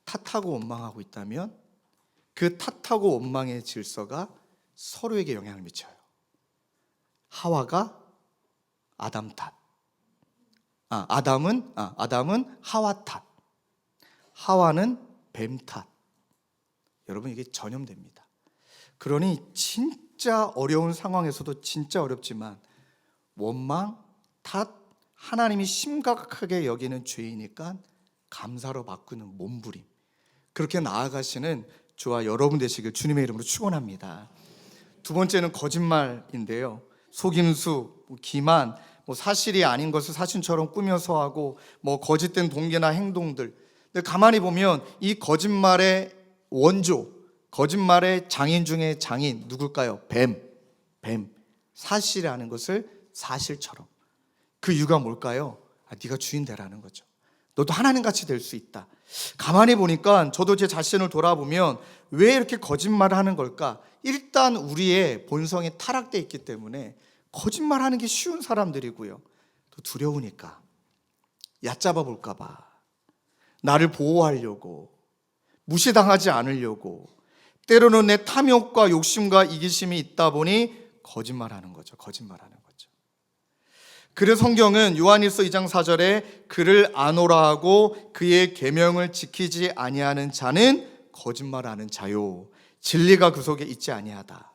탓하고 원망하고 있다면 그 탓하고 원망의 질서가 서로에게 영향을 미쳐요. 하와가 아담 탓, 아담은 하와 탓, 하와는 뱀 탓. 여러분 이게 전염됩니다. 그러니 진짜 어려운 상황에서도 진짜 어렵지만 원망, 탓, 하나님이 심각하게 여기는 죄이니까 감사로 바꾸는 몸부림, 그렇게 나아가시는 저와 여러분 되시길 주님의 이름으로 축원합니다. 두 번째는 거짓말인데요. 속임수, 기만, 사실이 아닌 것을 사실처럼 꾸며서 하고 거짓된 동기나 행동들. 근데 가만히 보면 이 거짓말의 원조, 거짓말의 장인 중에 장인 누굴까요? 뱀. 사실이 아닌 것을 사실처럼. 그 이유가 뭘까요? 네가 주인 되라는 거죠. 너도 하나님같이 될 수 있다. 가만히 보니까 저도 제 자신을 돌아보면 왜 이렇게 거짓말을 하는 걸까? 일단 우리의 본성이 타락되어 있기 때문에 거짓말하는 게 쉬운 사람들이고요. 또 두려우니까 얕잡아 볼까 봐, 나를 보호하려고, 무시당하지 않으려고, 때로는 내 탐욕과 욕심과 이기심이 있다 보니 거짓말하는 거죠. 그래서 성경은 요한일서 2장 4절에 그를 아노라 하고 그의 계명을 지키지 아니하는 자는 거짓말하는 자요, 진리가 그 속에 있지 아니하다.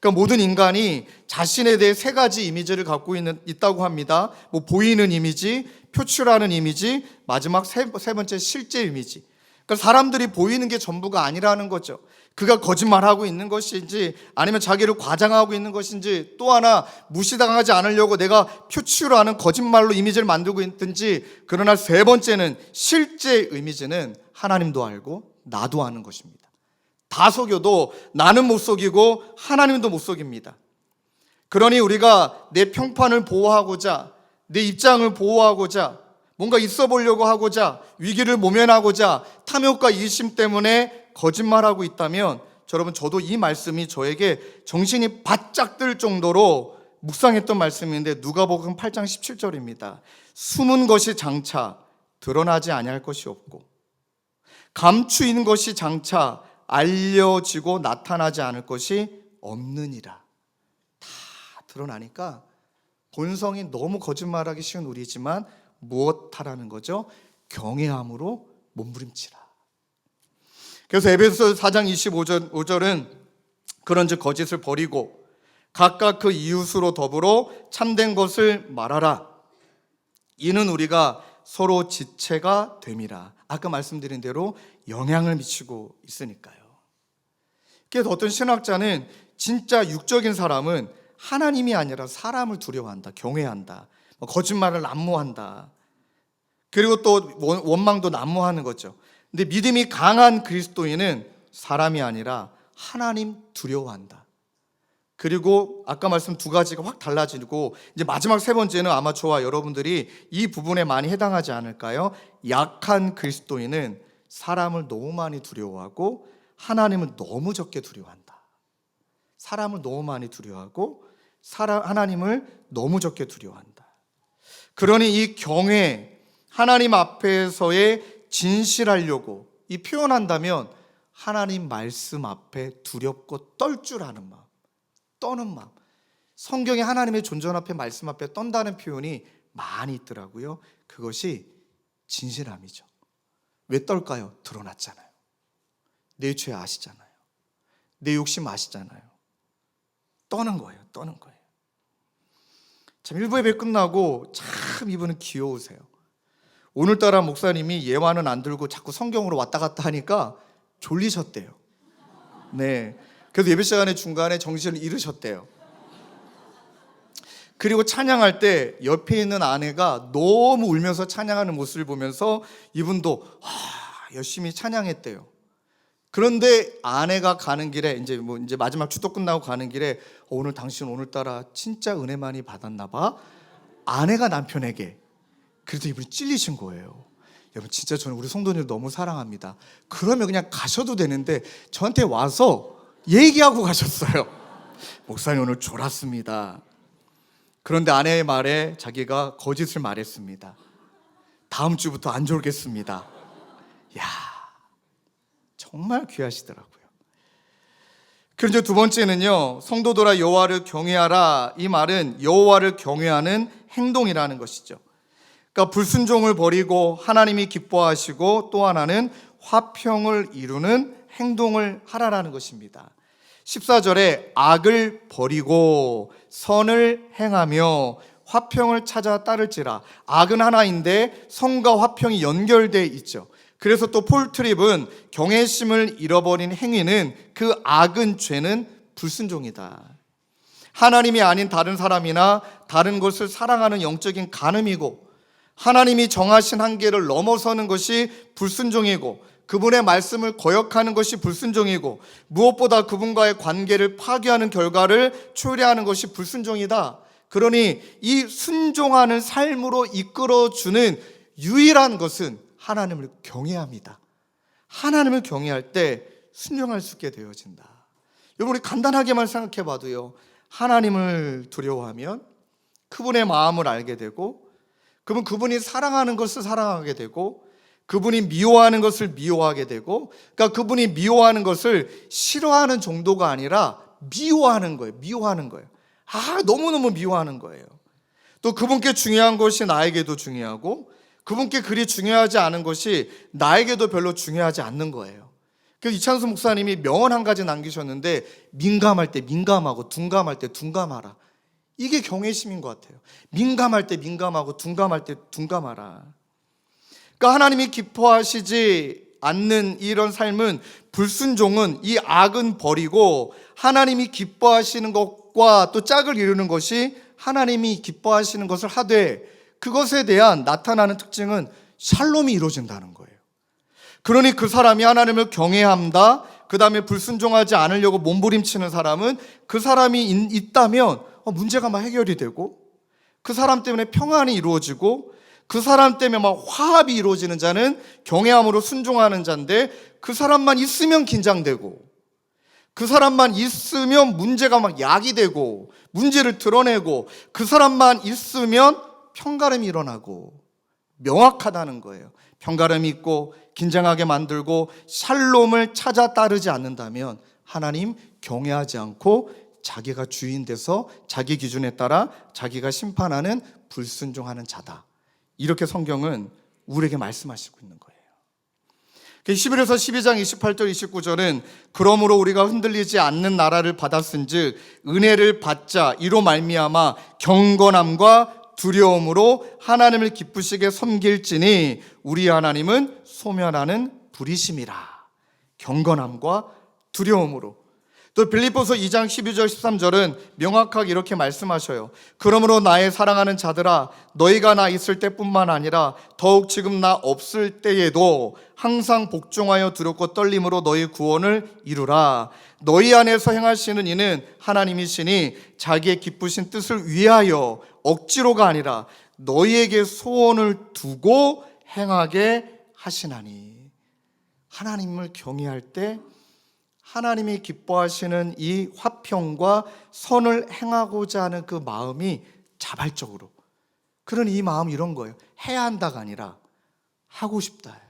그러니까 모든 인간이 자신에 대해 세 가지 이미지를 갖고 있다고 합니다. 보이는 이미지, 표출하는 이미지, 마지막 세 번째 실제 이미지. 그러니까 사람들이 보이는 게 전부가 아니라는 거죠. 그가 거짓말하고 있는 것인지 아니면 자기를 과장하고 있는 것인지, 또 하나 무시당하지 않으려고 내가 표치로 하는 거짓말로 이미지를 만들고 있든지, 그러나 세 번째는 실제 이미지는 하나님도 알고 나도 아는 것입니다. 다 속여도 나는 못 속이고 하나님도 못 속입니다. 그러니 우리가 내 평판을 보호하고자, 내 입장을 보호하고자, 뭔가 있어 보려고 하고자, 위기를 모면하고자 탐욕과 이기심 때문에 거짓말하고 있다면, 여러분, 저도 이 말씀이 저에게 정신이 바짝 들 정도로 묵상했던 말씀인데, 누가복음 8장 17절입니다. 숨은 것이 장차 드러나지 아니할 것이 없고, 감추인 것이 장차 알려지고 나타나지 않을 것이 없느니라. 다 드러나니까 본성이 너무 거짓말하기 쉬운 우리지만 무엇하라는 거죠? 경외함으로 몸부림치라. 그래서 에베소 4장 25절은 그런즉 거짓을 버리고 각각 그 이웃으로 더불어 참된 것을 말하라. 이는 우리가 서로 지체가 됨이라. 아까 말씀드린 대로 영향을 미치고 있으니까요. 그래서 어떤 신학자는 진짜 육적인 사람은 하나님이 아니라 사람을 두려워한다, 경외한다, 거짓말을 난무한다, 그리고 또 원망도 난무하는 거죠. 근데 믿음이 강한 그리스도인은 사람이 아니라 하나님 두려워한다. 그리고 아까 말씀 두 가지가 확 달라지고, 이제 마지막 세 번째는 아마 저와 여러분들이 이 부분에 많이 해당하지 않을까요? 약한 그리스도인은 사람을 너무 많이 두려워하고 하나님을 너무 적게 두려워한다. 사람을 너무 많이 두려워하고 하나님을 너무 적게 두려워한다. 그러니 이 경외, 하나님 앞에서의 진실하려고 이 표현한다면 하나님 말씀 앞에 두렵고 떨 줄 아는 마음, 떠는 마음. 성경에 하나님의 존재 앞에, 말씀 앞에 떤다는 표현이 많이 있더라고요. 그것이 진실함이죠. 왜 떨까요? 드러났잖아요. 내 죄 아시잖아요. 내 욕심 아시잖아요. 떠는 거예요. 떠는 거예요. 참, 일부 예배 끝나고 참 이분은 귀여우세요. 오늘따라 목사님이 예화는 안 들고 자꾸 성경으로 왔다 갔다 하니까 졸리셨대요. 네. 그래서 예배 시간에 중간에 정신을 잃으셨대요. 그리고 찬양할 때 옆에 있는 아내가 너무 울면서 찬양하는 모습을 보면서 이분도 열심히 찬양했대요. 그런데 아내가 가는 길에 이제 마지막 축도 끝나고 가는 길에 오늘 당신 오늘따라 진짜 은혜 많이 받았나 봐. 아내가 남편에게. 그래서 이분이 찔리신 거예요. 여러분, 진짜 저는 우리 성도님을 너무 사랑합니다. 그러면 그냥 가셔도 되는데 저한테 와서 얘기하고 가셨어요. 목사님 오늘 졸았습니다. 그런데 아내의 말에 자기가 거짓을 말했습니다. 다음 주부터 안 졸겠습니다. 야, 정말 귀하시더라고요. 그리고 두 번째는요, 성도들아 여호와를 경외하라. 이 말은 여호와를 경외하는 행동이라는 것이죠. 그러니까 불순종을 버리고 하나님이 기뻐하시고, 또 하나는 화평을 이루는 행동을 하라라는 것입니다. 14절에 악을 버리고 선을 행하며 화평을 찾아 따를지라. 악은 하나인데 선과 화평이 연결되어 있죠. 그래서 또 폴 트립은 경외심을 잃어버린 행위는, 그 악은, 죄는 불순종이다. 하나님이 아닌 다른 사람이나 다른 것을 사랑하는 영적인 간음이고, 하나님이 정하신 한계를 넘어서는 것이 불순종이고, 그분의 말씀을 거역하는 것이 불순종이고, 무엇보다 그분과의 관계를 파괴하는 결과를 초래하는 것이 불순종이다. 그러니 이 순종하는 삶으로 이끌어주는 유일한 것은 하나님을 경외합니다. 하나님을 경외할 때 순종할 수 있게 되어진다. 여러분, 우리 간단하게만 생각해 봐도요, 하나님을 두려워하면 그분의 마음을 알게 되고, 그러면 그분이 사랑하는 것을 사랑하게 되고, 그분이 미워하는 것을 미워하게 되고, 그러니까 그분이 미워하는 것을 싫어하는 정도가 아니라 미워하는 거예요. 미워하는 거예요. 너무너무 미워하는 거예요. 또 그분께 중요한 것이 나에게도 중요하고, 그분께 그리 중요하지 않은 것이 나에게도 별로 중요하지 않는 거예요. 그래서 이찬수 목사님이 명언 한 가지 남기셨는데, 민감할 때 민감하고 둔감할 때 둔감하라. 이게 경외심인 것 같아요. 민감할 때 민감하고 둔감할 때 둔감하라. 그러니까 하나님이 기뻐하시지 않는 이런 삶은, 불순종은, 이 악은 버리고 하나님이 기뻐하시는 것과 또 짝을 이루는 것이 하나님이 기뻐하시는 것을 하되, 그것에 대한 나타나는 특징은 샬롬이 이루어진다는 거예요. 그러니 그 사람이 하나님을 경외한다, 그 다음에 불순종하지 않으려고 몸부림치는 사람은, 그 사람이 있다면 문제가 막 해결이 되고, 그 사람 때문에 평안이 이루어지고, 그 사람 때문에 막 화합이 이루어지는 자는 경외함으로 순종하는 자인데, 그 사람만 있으면 긴장되고, 그 사람만 있으면 문제가 막 야기되고 문제를 드러내고, 그 사람만 있으면 편가름이 일어나고, 명확하다는 거예요. 편가름이 있고 긴장하게 만들고 샬롬을 찾아 따르지 않는다면 하나님 경외하지 않고 자기가 주인 돼서 자기 기준에 따라 자기가 심판하는 불순종하는 자다. 이렇게 성경은 우리에게 말씀하시고 있는 거예요. 11에서 12장 28절 29절은 그러므로 우리가 흔들리지 않는 나라를 받았은즉 은혜를 받자, 이로 말미암아 경건함과 두려움으로 하나님을 기쁘시게 섬길지니 우리 하나님은 소멸하는 불이심이라. 경건함과 두려움으로. 또 빌립보서 2장 12절 13절은 명확하게 이렇게 말씀하셔요. 그러므로 나의 사랑하는 자들아, 너희가 나 있을 때뿐만 아니라 더욱 지금 나 없을 때에도 항상 복종하여 두렵고 떨림으로 너희 구원을 이루라. 너희 안에서 행하시는 이는 하나님이시니 자기의 기쁘신 뜻을 위하여 억지로가 아니라 너희에게 소원을 두고 행하게 하시나니. 하나님을 경외할 때 하나님이 기뻐하시는 이 화평과 선을 행하고자 하는 그 마음이 자발적으로, 그런 이 마음이 이런 거예요. 해야 한다가 아니라 하고 싶다예요.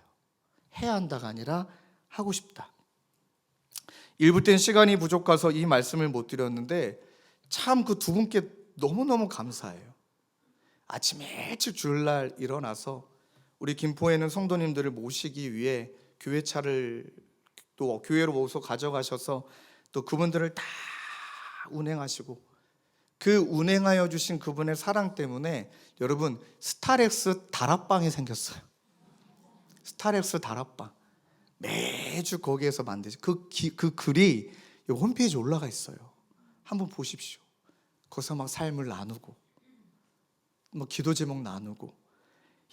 해야 한다가 아니라 하고 싶다. 일부 땐 시간이 부족해서 이 말씀을 못 드렸는데 참 그 두 분께 너무너무 감사해요. 아침에 일찍 주일날 일어나서 우리 김포에는 성도님들을 모시기 위해 교회차를 또 교회로 모셔서 가져가셔서 또 그분들을 다 운행하시고, 그 운행하여 주신 그분의 사랑 때문에 여러분 스타렉스 다락방이 생겼어요. 스타렉스 다락방. 매주 거기에서 만드시 그 글이 홈페이지에 올라가 있어요. 한번 보십시오. 거기서 막 삶을 나누고 뭐 기도 제목 나누고,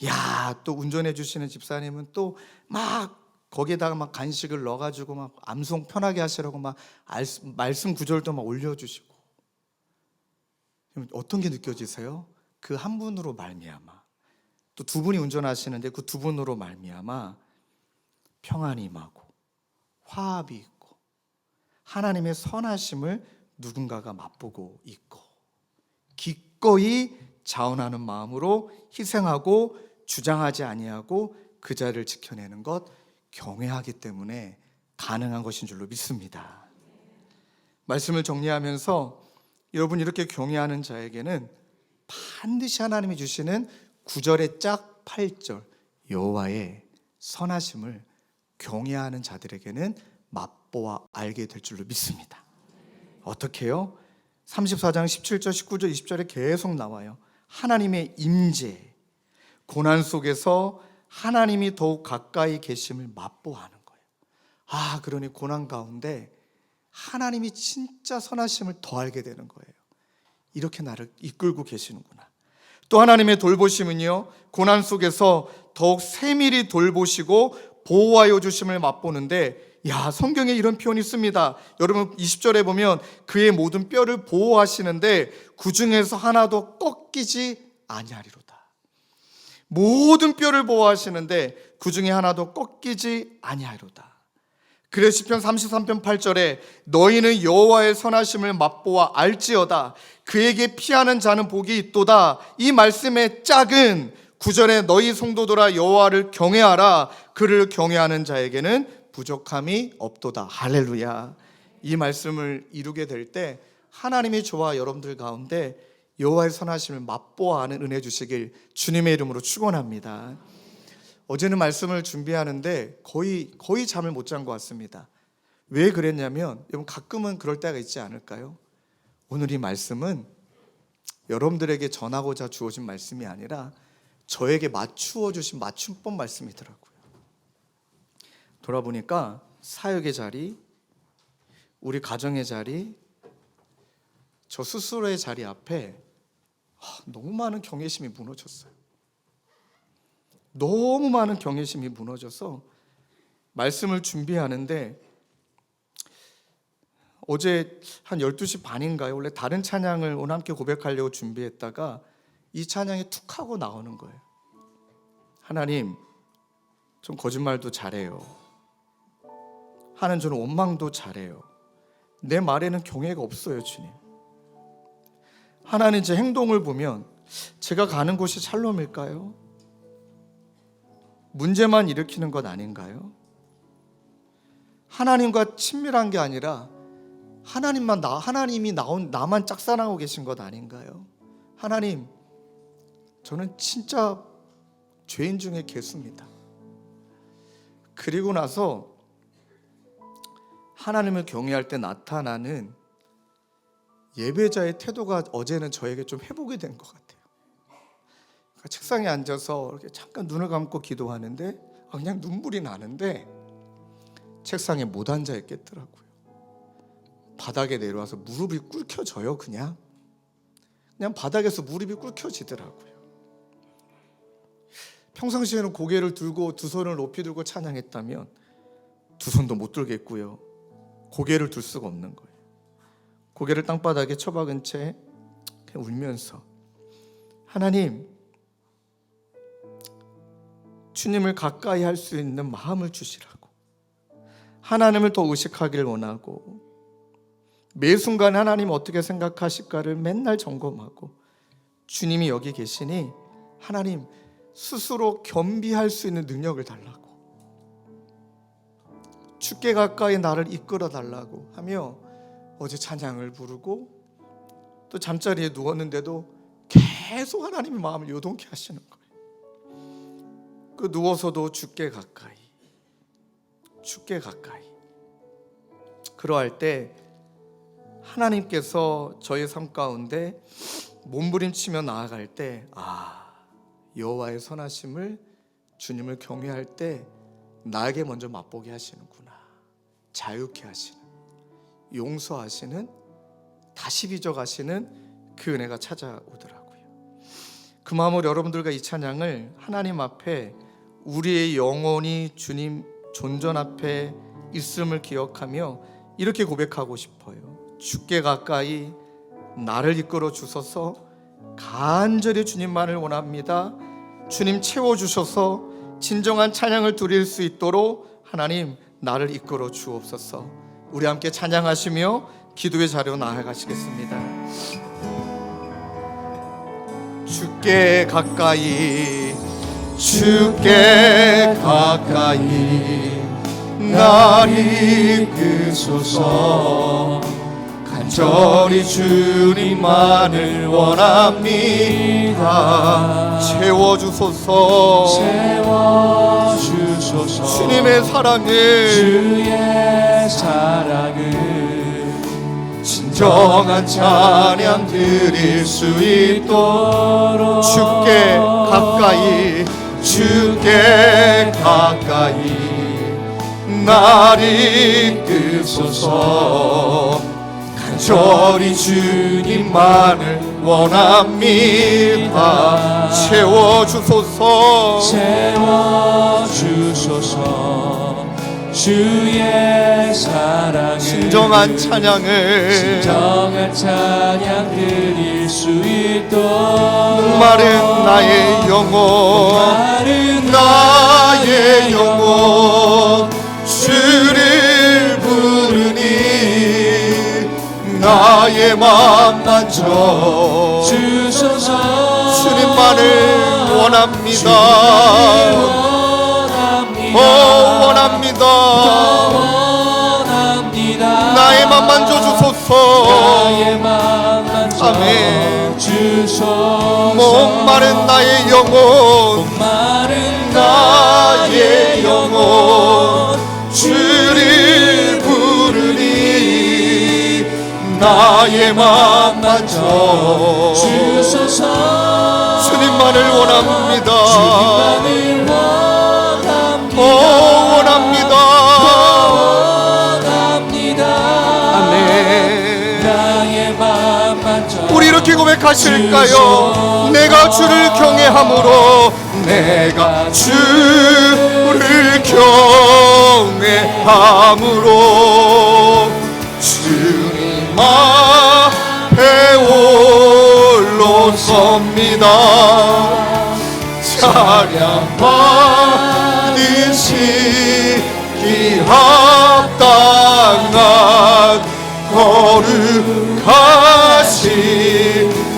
야, 또 운전해 주시는 집사님은 또 막 거기에다가 막 간식을 넣어가지고 막 암송 편하게 하시라고 막 말씀 구절도 막 올려주시고. 어떤 게 느껴지세요? 그 한 분으로 말미암아, 또 두 분이 운전하시는데 그 두 분으로 말미암아 평안이 임하고 화합이 있고 하나님의 선하심을 누군가가 맛보고 있고, 기꺼이 자원하는 마음으로 희생하고 주장하지 아니하고 그 자리를 지켜내는 것, 경외하기 때문에 가능한 것인 줄로 믿습니다. 말씀을 정리하면서 여러분, 이렇게 경외하는 자에게는 반드시 하나님이 주시는 9절의 짝 8절 여호와의 선하심을 경외하는 자들에게는 맛보아 알게 될 줄로 믿습니다. 어떻게 해요? 34장 17절 19절 20절에 계속 나와요. 하나님의 임재, 고난 속에서 하나님이 더욱 가까이 계심을 맛보아하는 거예요. 그러니 고난 가운데 하나님이 진짜 선하심을 더 알게 되는 거예요. 이렇게 나를 이끌고 계시는구나. 또 하나님의 돌보심은요, 고난 속에서 더욱 세밀히 돌보시고 보호하여 주심을 맛보는데, 성경에 이런 표현이 있습니다. 여러분 20절에 보면 그의 모든 뼈를 보호하시는데 그 중에서 하나도 꺾이지 아니하리로다. 모든 뼈를 보호하시는데 그 중에 하나도 꺾이지 아니하리로다. 그래서 시편 33편 8절에 너희는 여호와의 선하심을 맛보아 알지어다. 그에게 피하는 자는 복이 있도다. 이 말씀의 짝은 9절에 너희 성도들아 여호와를 경외하라. 그를 경외하는 자에게는 부족함이 없도다. 할렐루야. 이 말씀을 이루게 될 때 하나님이 저와 여러분들 가운데 여호와의 선하심을 맛보아하는 은혜 주시길 주님의 이름으로 축원합니다. 어제는 말씀을 준비하는데 거의 잠을 못 잔 것 같습니다. 왜 그랬냐면, 여러분 가끔은 그럴 때가 있지 않을까요? 오늘 이 말씀은 여러분들에게 전하고자 주어진 말씀이 아니라 저에게 맞추어 주신 맞춤법 말씀이더라고요. 돌아보니까 사역의 자리, 우리 가정의 자리, 저 스스로의 자리 앞에 너무 많은 경외심이 무너졌어요. 너무 많은 경외심이 무너져서 말씀을 준비하는데 어제 한 12시 반인가요? 원래 다른 찬양을 오늘 함께 고백하려고 준비했다가 이 찬양이 툭 하고 나오는 거예요. 하나님, 좀 거짓말도 잘해요. 하는 저는 원망도 잘해요. 내 말에는 경외가 없어요, 주님. 하나님, 제 행동을 보면 제가 가는 곳이 샬롬일까요? 문제만 일으키는 것 아닌가요? 하나님과 친밀한 게 아니라 하나님이 나만 짝사랑하고 계신 것 아닌가요? 하나님, 저는 진짜 죄인 중에 개수입니다. 그리고 나서 하나님을 경외할 때 나타나는 예배자의 태도가 어제는 저에게 좀 회복이 된 것 같아요. 그러니까 책상에 앉아서 이렇게 잠깐 눈을 감고 기도하는데 그냥 눈물이 나는데 책상에 못 앉아 있겠더라고요. 바닥에 내려와서 무릎이 꿇혀져요. 그냥 바닥에서 무릎이 꿇혀지더라고요. 평상시에는 고개를 들고 두 손을 높이 들고 찬양했다면 두 손도 못 들겠고요. 고개를 들 수가 없는 거예요. 고개를 땅바닥에 처박은 채 그냥 울면서 하나님, 주님을 가까이 할 수 있는 마음을 주시라고, 하나님을 더 의식하길 원하고 매 순간 하나님 어떻게 생각하실까를 맨날 점검하고 주님이 여기 계시니 하나님 스스로 겸비할 수 있는 능력을 달라고, 주께 가까이 나를 이끌어 달라고 하며 어제 찬양을 부르고 또 잠자리에 누웠는데도 계속 하나님의 마음을 요동케 하시는 거예요. 그 누워서도 주께 가까이, 주께 가까이. 그러할 때 하나님께서 저의 삶 가운데 몸부림치며 나아갈 때 여호와의 선하심을, 주님을 경외할 때 나에게 먼저 맛보게 하시는구나, 자유케 하시는, 용서하시는, 다시 빚어가시는 그 은혜가 찾아오더라고요. 그 마음으로 여러분들과 이 찬양을 하나님 앞에 우리의 영혼이 주님 존전 앞에 있음을 기억하며 이렇게 고백하고 싶어요. 주께 가까이 나를 이끌어 주소서. 간절히 주님만을 원합니다. 주님 채워주셔서 진정한 찬양을 드릴 수 있도록 하나님 나를 이끌어 주옵소서. 우리 함께 찬양하시며 기도의 자리로 나아가시겠습니다. 주께 가까이, 주께 가까이 날 이끄소서. 간절히 주님만을 원합니다. 채워주소서. 채워주소서. 주님의 사랑을, 주의 사랑을 진정한 찬양 드릴 수 있도록 주께 가까이, 주께 가까이 날 이끄소서. 간절히 주님만을 원합니다. 채워주소서. 채워주소서. 주의 사랑을 진정한 찬양을, 진정한 찬양 드릴 수 있도록 목마른 나의 영혼, 나의 영혼 주를 부르니 나의 맘 만져 주소서. 주님만을 원합니다. 원합니다. 나의 맘 만져주소서. 아멘. 목마른 나의 영혼, 나의 영혼 주를 부르니 나의 맘 만져 주소서. 주님만을 원합니다. 주님만을 원합니다. 원합니다. 어떻게 고백하실까요? 내가 주를 경외함으로, 내가 주를 경외함으로 주님 앞에 홀로 섭니다. 찬양 받으시기 합당한 거룩하신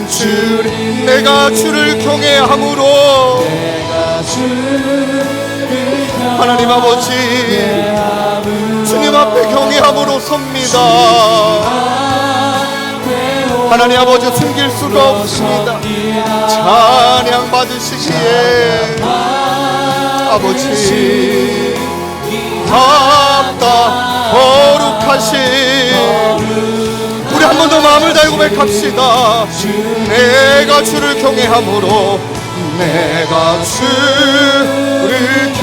주님, 내가 주를 경외함으로, 하나님 아버지 주님 앞에 경외함으로 섭니다. 하나님 아버지 숨길 수가 없습니다. 찬양 받으시기에 아버지 합당 거룩하신, 우리 한 번 더 마음을 다해 고백합시다. 내가 주를 경외함으로, 내가 주를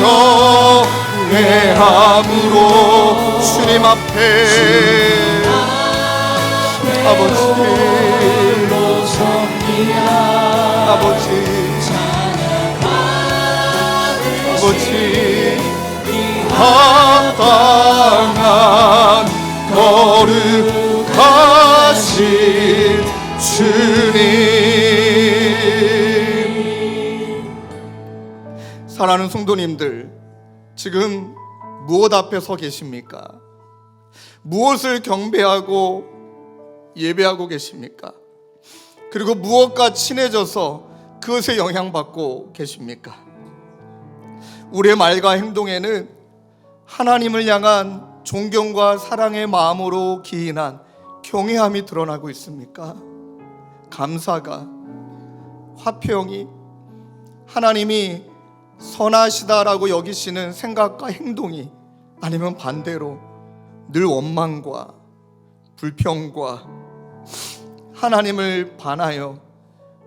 경외함으로 주님 앞에 아버지 합당한 거룩하신 주님. 사랑하는 성도님들, 지금 무엇 앞에 서 계십니까? 무엇을 경배하고 예배하고 계십니까? 그리고 무엇과 친해져서 그것에 영향받고 계십니까? 우리의 말과 행동에는 하나님을 향한 존경과 사랑의 마음으로 기인한 경외함이 드러나고 있습니까? 감사가, 화평이, 하나님이 선하시다라고 여기시는 생각과 행동이, 아니면 반대로 늘 원망과 불평과 하나님을 반하여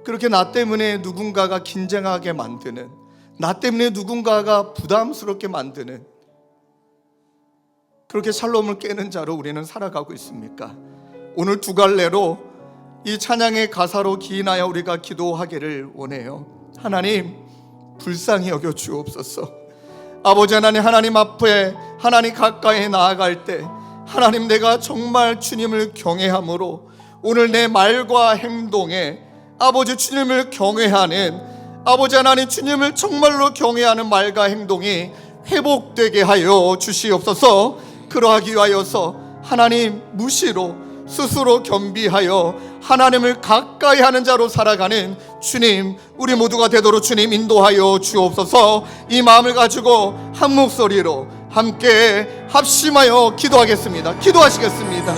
그렇게 나 때문에 누군가가 긴장하게 만드는, 나 때문에 누군가가 부담스럽게 만드는, 그렇게 샬롬을 깨는 자로 우리는 살아가고 있습니까? 오늘 두 갈래로 이 찬양의 가사로 기인하여 우리가 기도하기를 원해요. 하나님, 불쌍히 여겨 주옵소서. 아버지 하나님, 하나님 앞에, 하나님 가까이 나아갈 때 하나님, 내가 정말 주님을 경외함으로 오늘 내 말과 행동에 아버지 주님을 경외하는, 아버지 하나님 주님을 정말로 경외하는 말과 행동이 회복되게 하여 주시옵소서. 그러하기 위하여서 하나님 무시로 스스로 겸비하여 하나님을 가까이 하는 자로 살아가는 주님, 우리 모두가 되도록 주님 인도하여 주옵소서. 이 마음을 가지고 한 목소리로 함께 합심하여 기도하겠습니다. 기도하시겠습니다.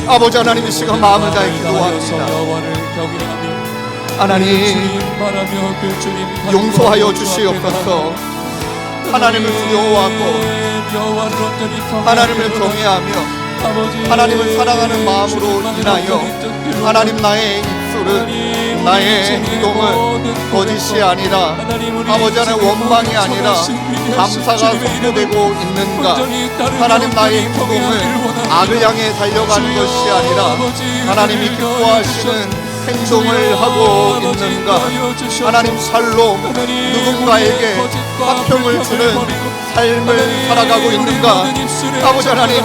아버지 하나님, 이 시간 마음을 다해 기도합니다. 하나님, 용서하여 주시옵소서. 하나님을 두려워하고 하나님을 경외하며 하나님을 사랑하는 마음으로 인하여 하나님, 나의 입술은, 나의 행동은 거짓이 아니라 아버지 하나님 원망이 아니라 감사가 선포되고 있는가? 하나님, 나의 행동은 악을 향해 달려가는 것이 아니라 하나님이 기뻐하시는 행동을 하고 있는가? 하나님, 샬롬, 누군가에게 화평을 주는 삶을 살아가고 있는가? 아버지 하나님,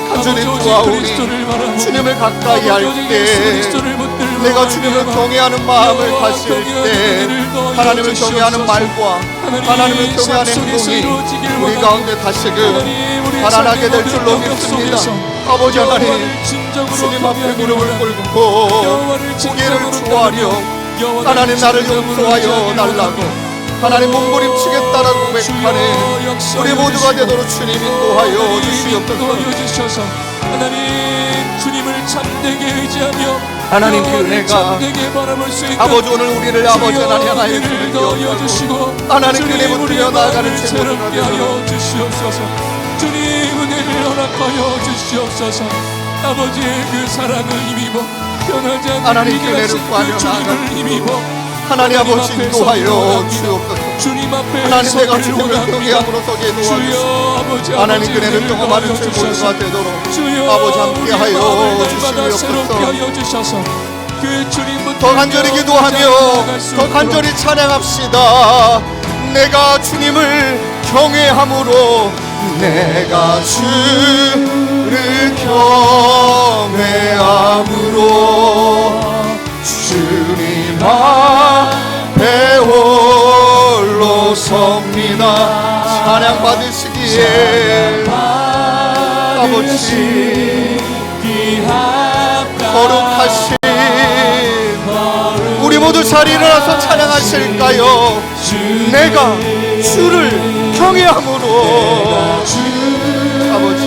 간절히 구하오니 주님을 가까이 할 때, 내가 주님을 경외하는 마음을 가질 때, 하나님을 경외하는 말과 하나님을 경외하는 행동이 우리 가운데 다시금 살아나게 될 줄로 믿습니다. 아버지 하나님, 주님 앞에 무릎을 꿇고 고개를 조아려 하나님, 나를 용서하여 달라고 하나님 몸부림치겠다라고 고백하네. 우리 모두가 되도록 주님 인도하여 주시옵소서. 하나님, 주님을 참되게 의지하며 하나님, 그 은혜가 아버지 오늘 우리를 아버지 하나님 향하여 주시고 하나님, 그네 붙들려 나아가는 제물을 주시옵소서. 주님, 은혜를 허락하여 주시옵소서. 아버지의 그 사랑을 힘입어 변하지 않는 하나님, 그 은혜를 구하며 주님을 힘입어 하나님 아버지 인도하여 주옵소서. 주님 앞에 하나님, 내가 주님을 경외함으로 서게 도와주시옵소서. 하나님, 그네를 경험하는 제 모두가 되도록 아버지 함께하여 주시옵소서. 그 주님 붙들며 더 간절히 기도하며 나아갈 수 더 있도록 간절히 찬양합시다. 내가 주님을 경외함으로 내가 주를 경외함으로 주님 앞에 홀로 섭니다. 찬양 받으시기에 아버지 거룩하신 우리 모두 자리 일어나서 찬양하실까요? 내가 주를 경외함으로 아버지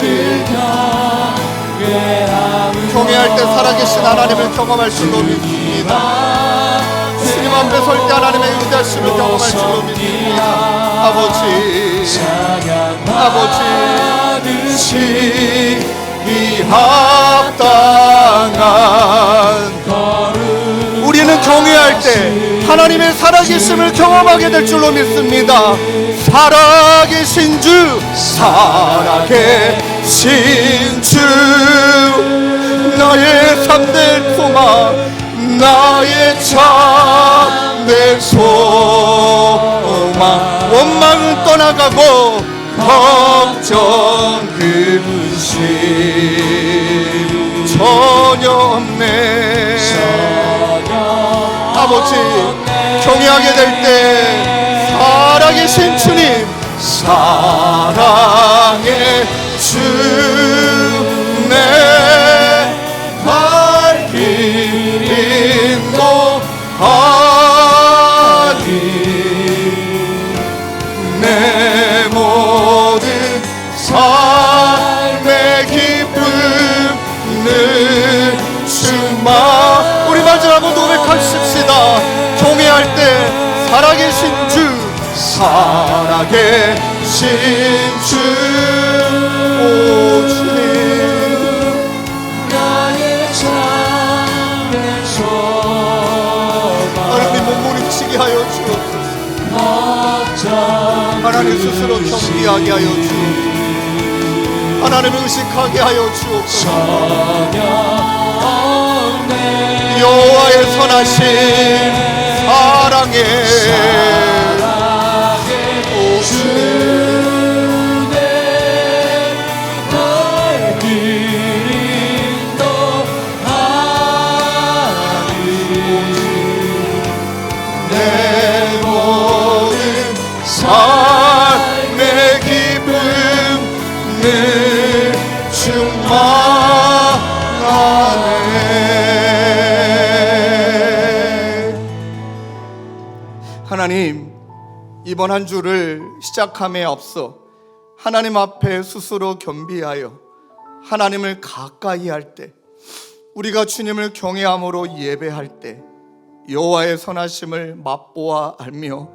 경외할 때 살아계신 하나님을 경험할 줄로 믿습니다. 주님 앞에 설 때 하나님의 위대하심을 경험할 줄로 믿습니다. 아버지 이 합당한 우리는 경외할 때 하나님의 살아계심을 경험하게 될 줄로 믿습니다. 살아계신 주 살아계신 주 나의 참된 소망 나의 참된 소망 원망은 떠나가고 걱정 근심 전혀 없네. 아버지 경외하게 될 때 살아계신 주님 사랑의 주 내 발 길 인도하니 내 모든 삶의 기쁨을 주마. 우리 마지막으로 고백하십시다. 경외할 때 살아계신 주 살아계신 주 오 주님 나의 참된 소망 하나님 몸부림치게 하여 주옵소서. 하나님 스스로 경비하게 하여 주옵소서. 하나님을 의식하게 하여 주옵소서. 여호와의 선하신 사랑의 내 모든 삶의 기쁨을 충만하네. 하나님 이번 한 주를 시작함에 앞서 하나님 앞에 스스로 겸비하여 하나님을 가까이 할 때 우리가 주님을 경외함으로 예배할 때 여호와의 선하심을 맛보아 알며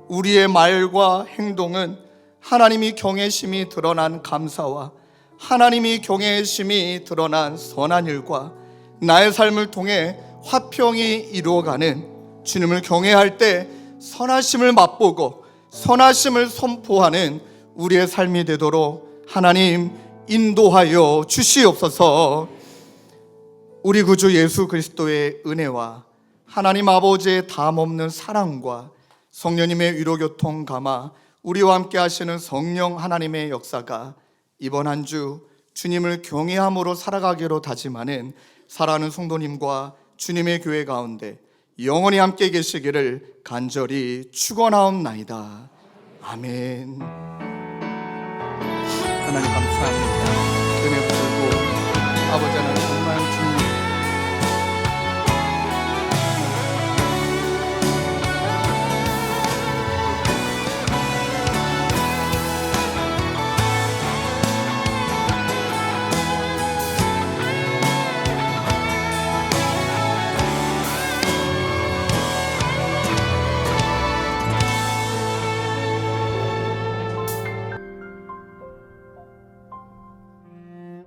우리의 말과 행동은 하나님이 경외심이 드러난 감사와 하나님이 경외심이 드러난 선한 일과 나의 삶을 통해 화평이 이루어가는 주님을 경외할 때 선하심을 맛보고 선하심을 선포하는 우리의 삶이 되도록 하나님 인도하여 주시옵소서. 우리 구주 예수 그리스도의 은혜와 하나님 아버지의 담없는 사랑과 성령님의 위로교통 감화 우리와 함께 하시는 성령 하나님의 역사가 이번 한 주 주님을 경외함으로 살아가기로 다짐하는 사랑하는 성도님과 주님의 교회 가운데 영원히 함께 계시기를 간절히 축원하옵나이다. 아멘. 하나님 감사합니다. 은혜 부르고 아버지 하나님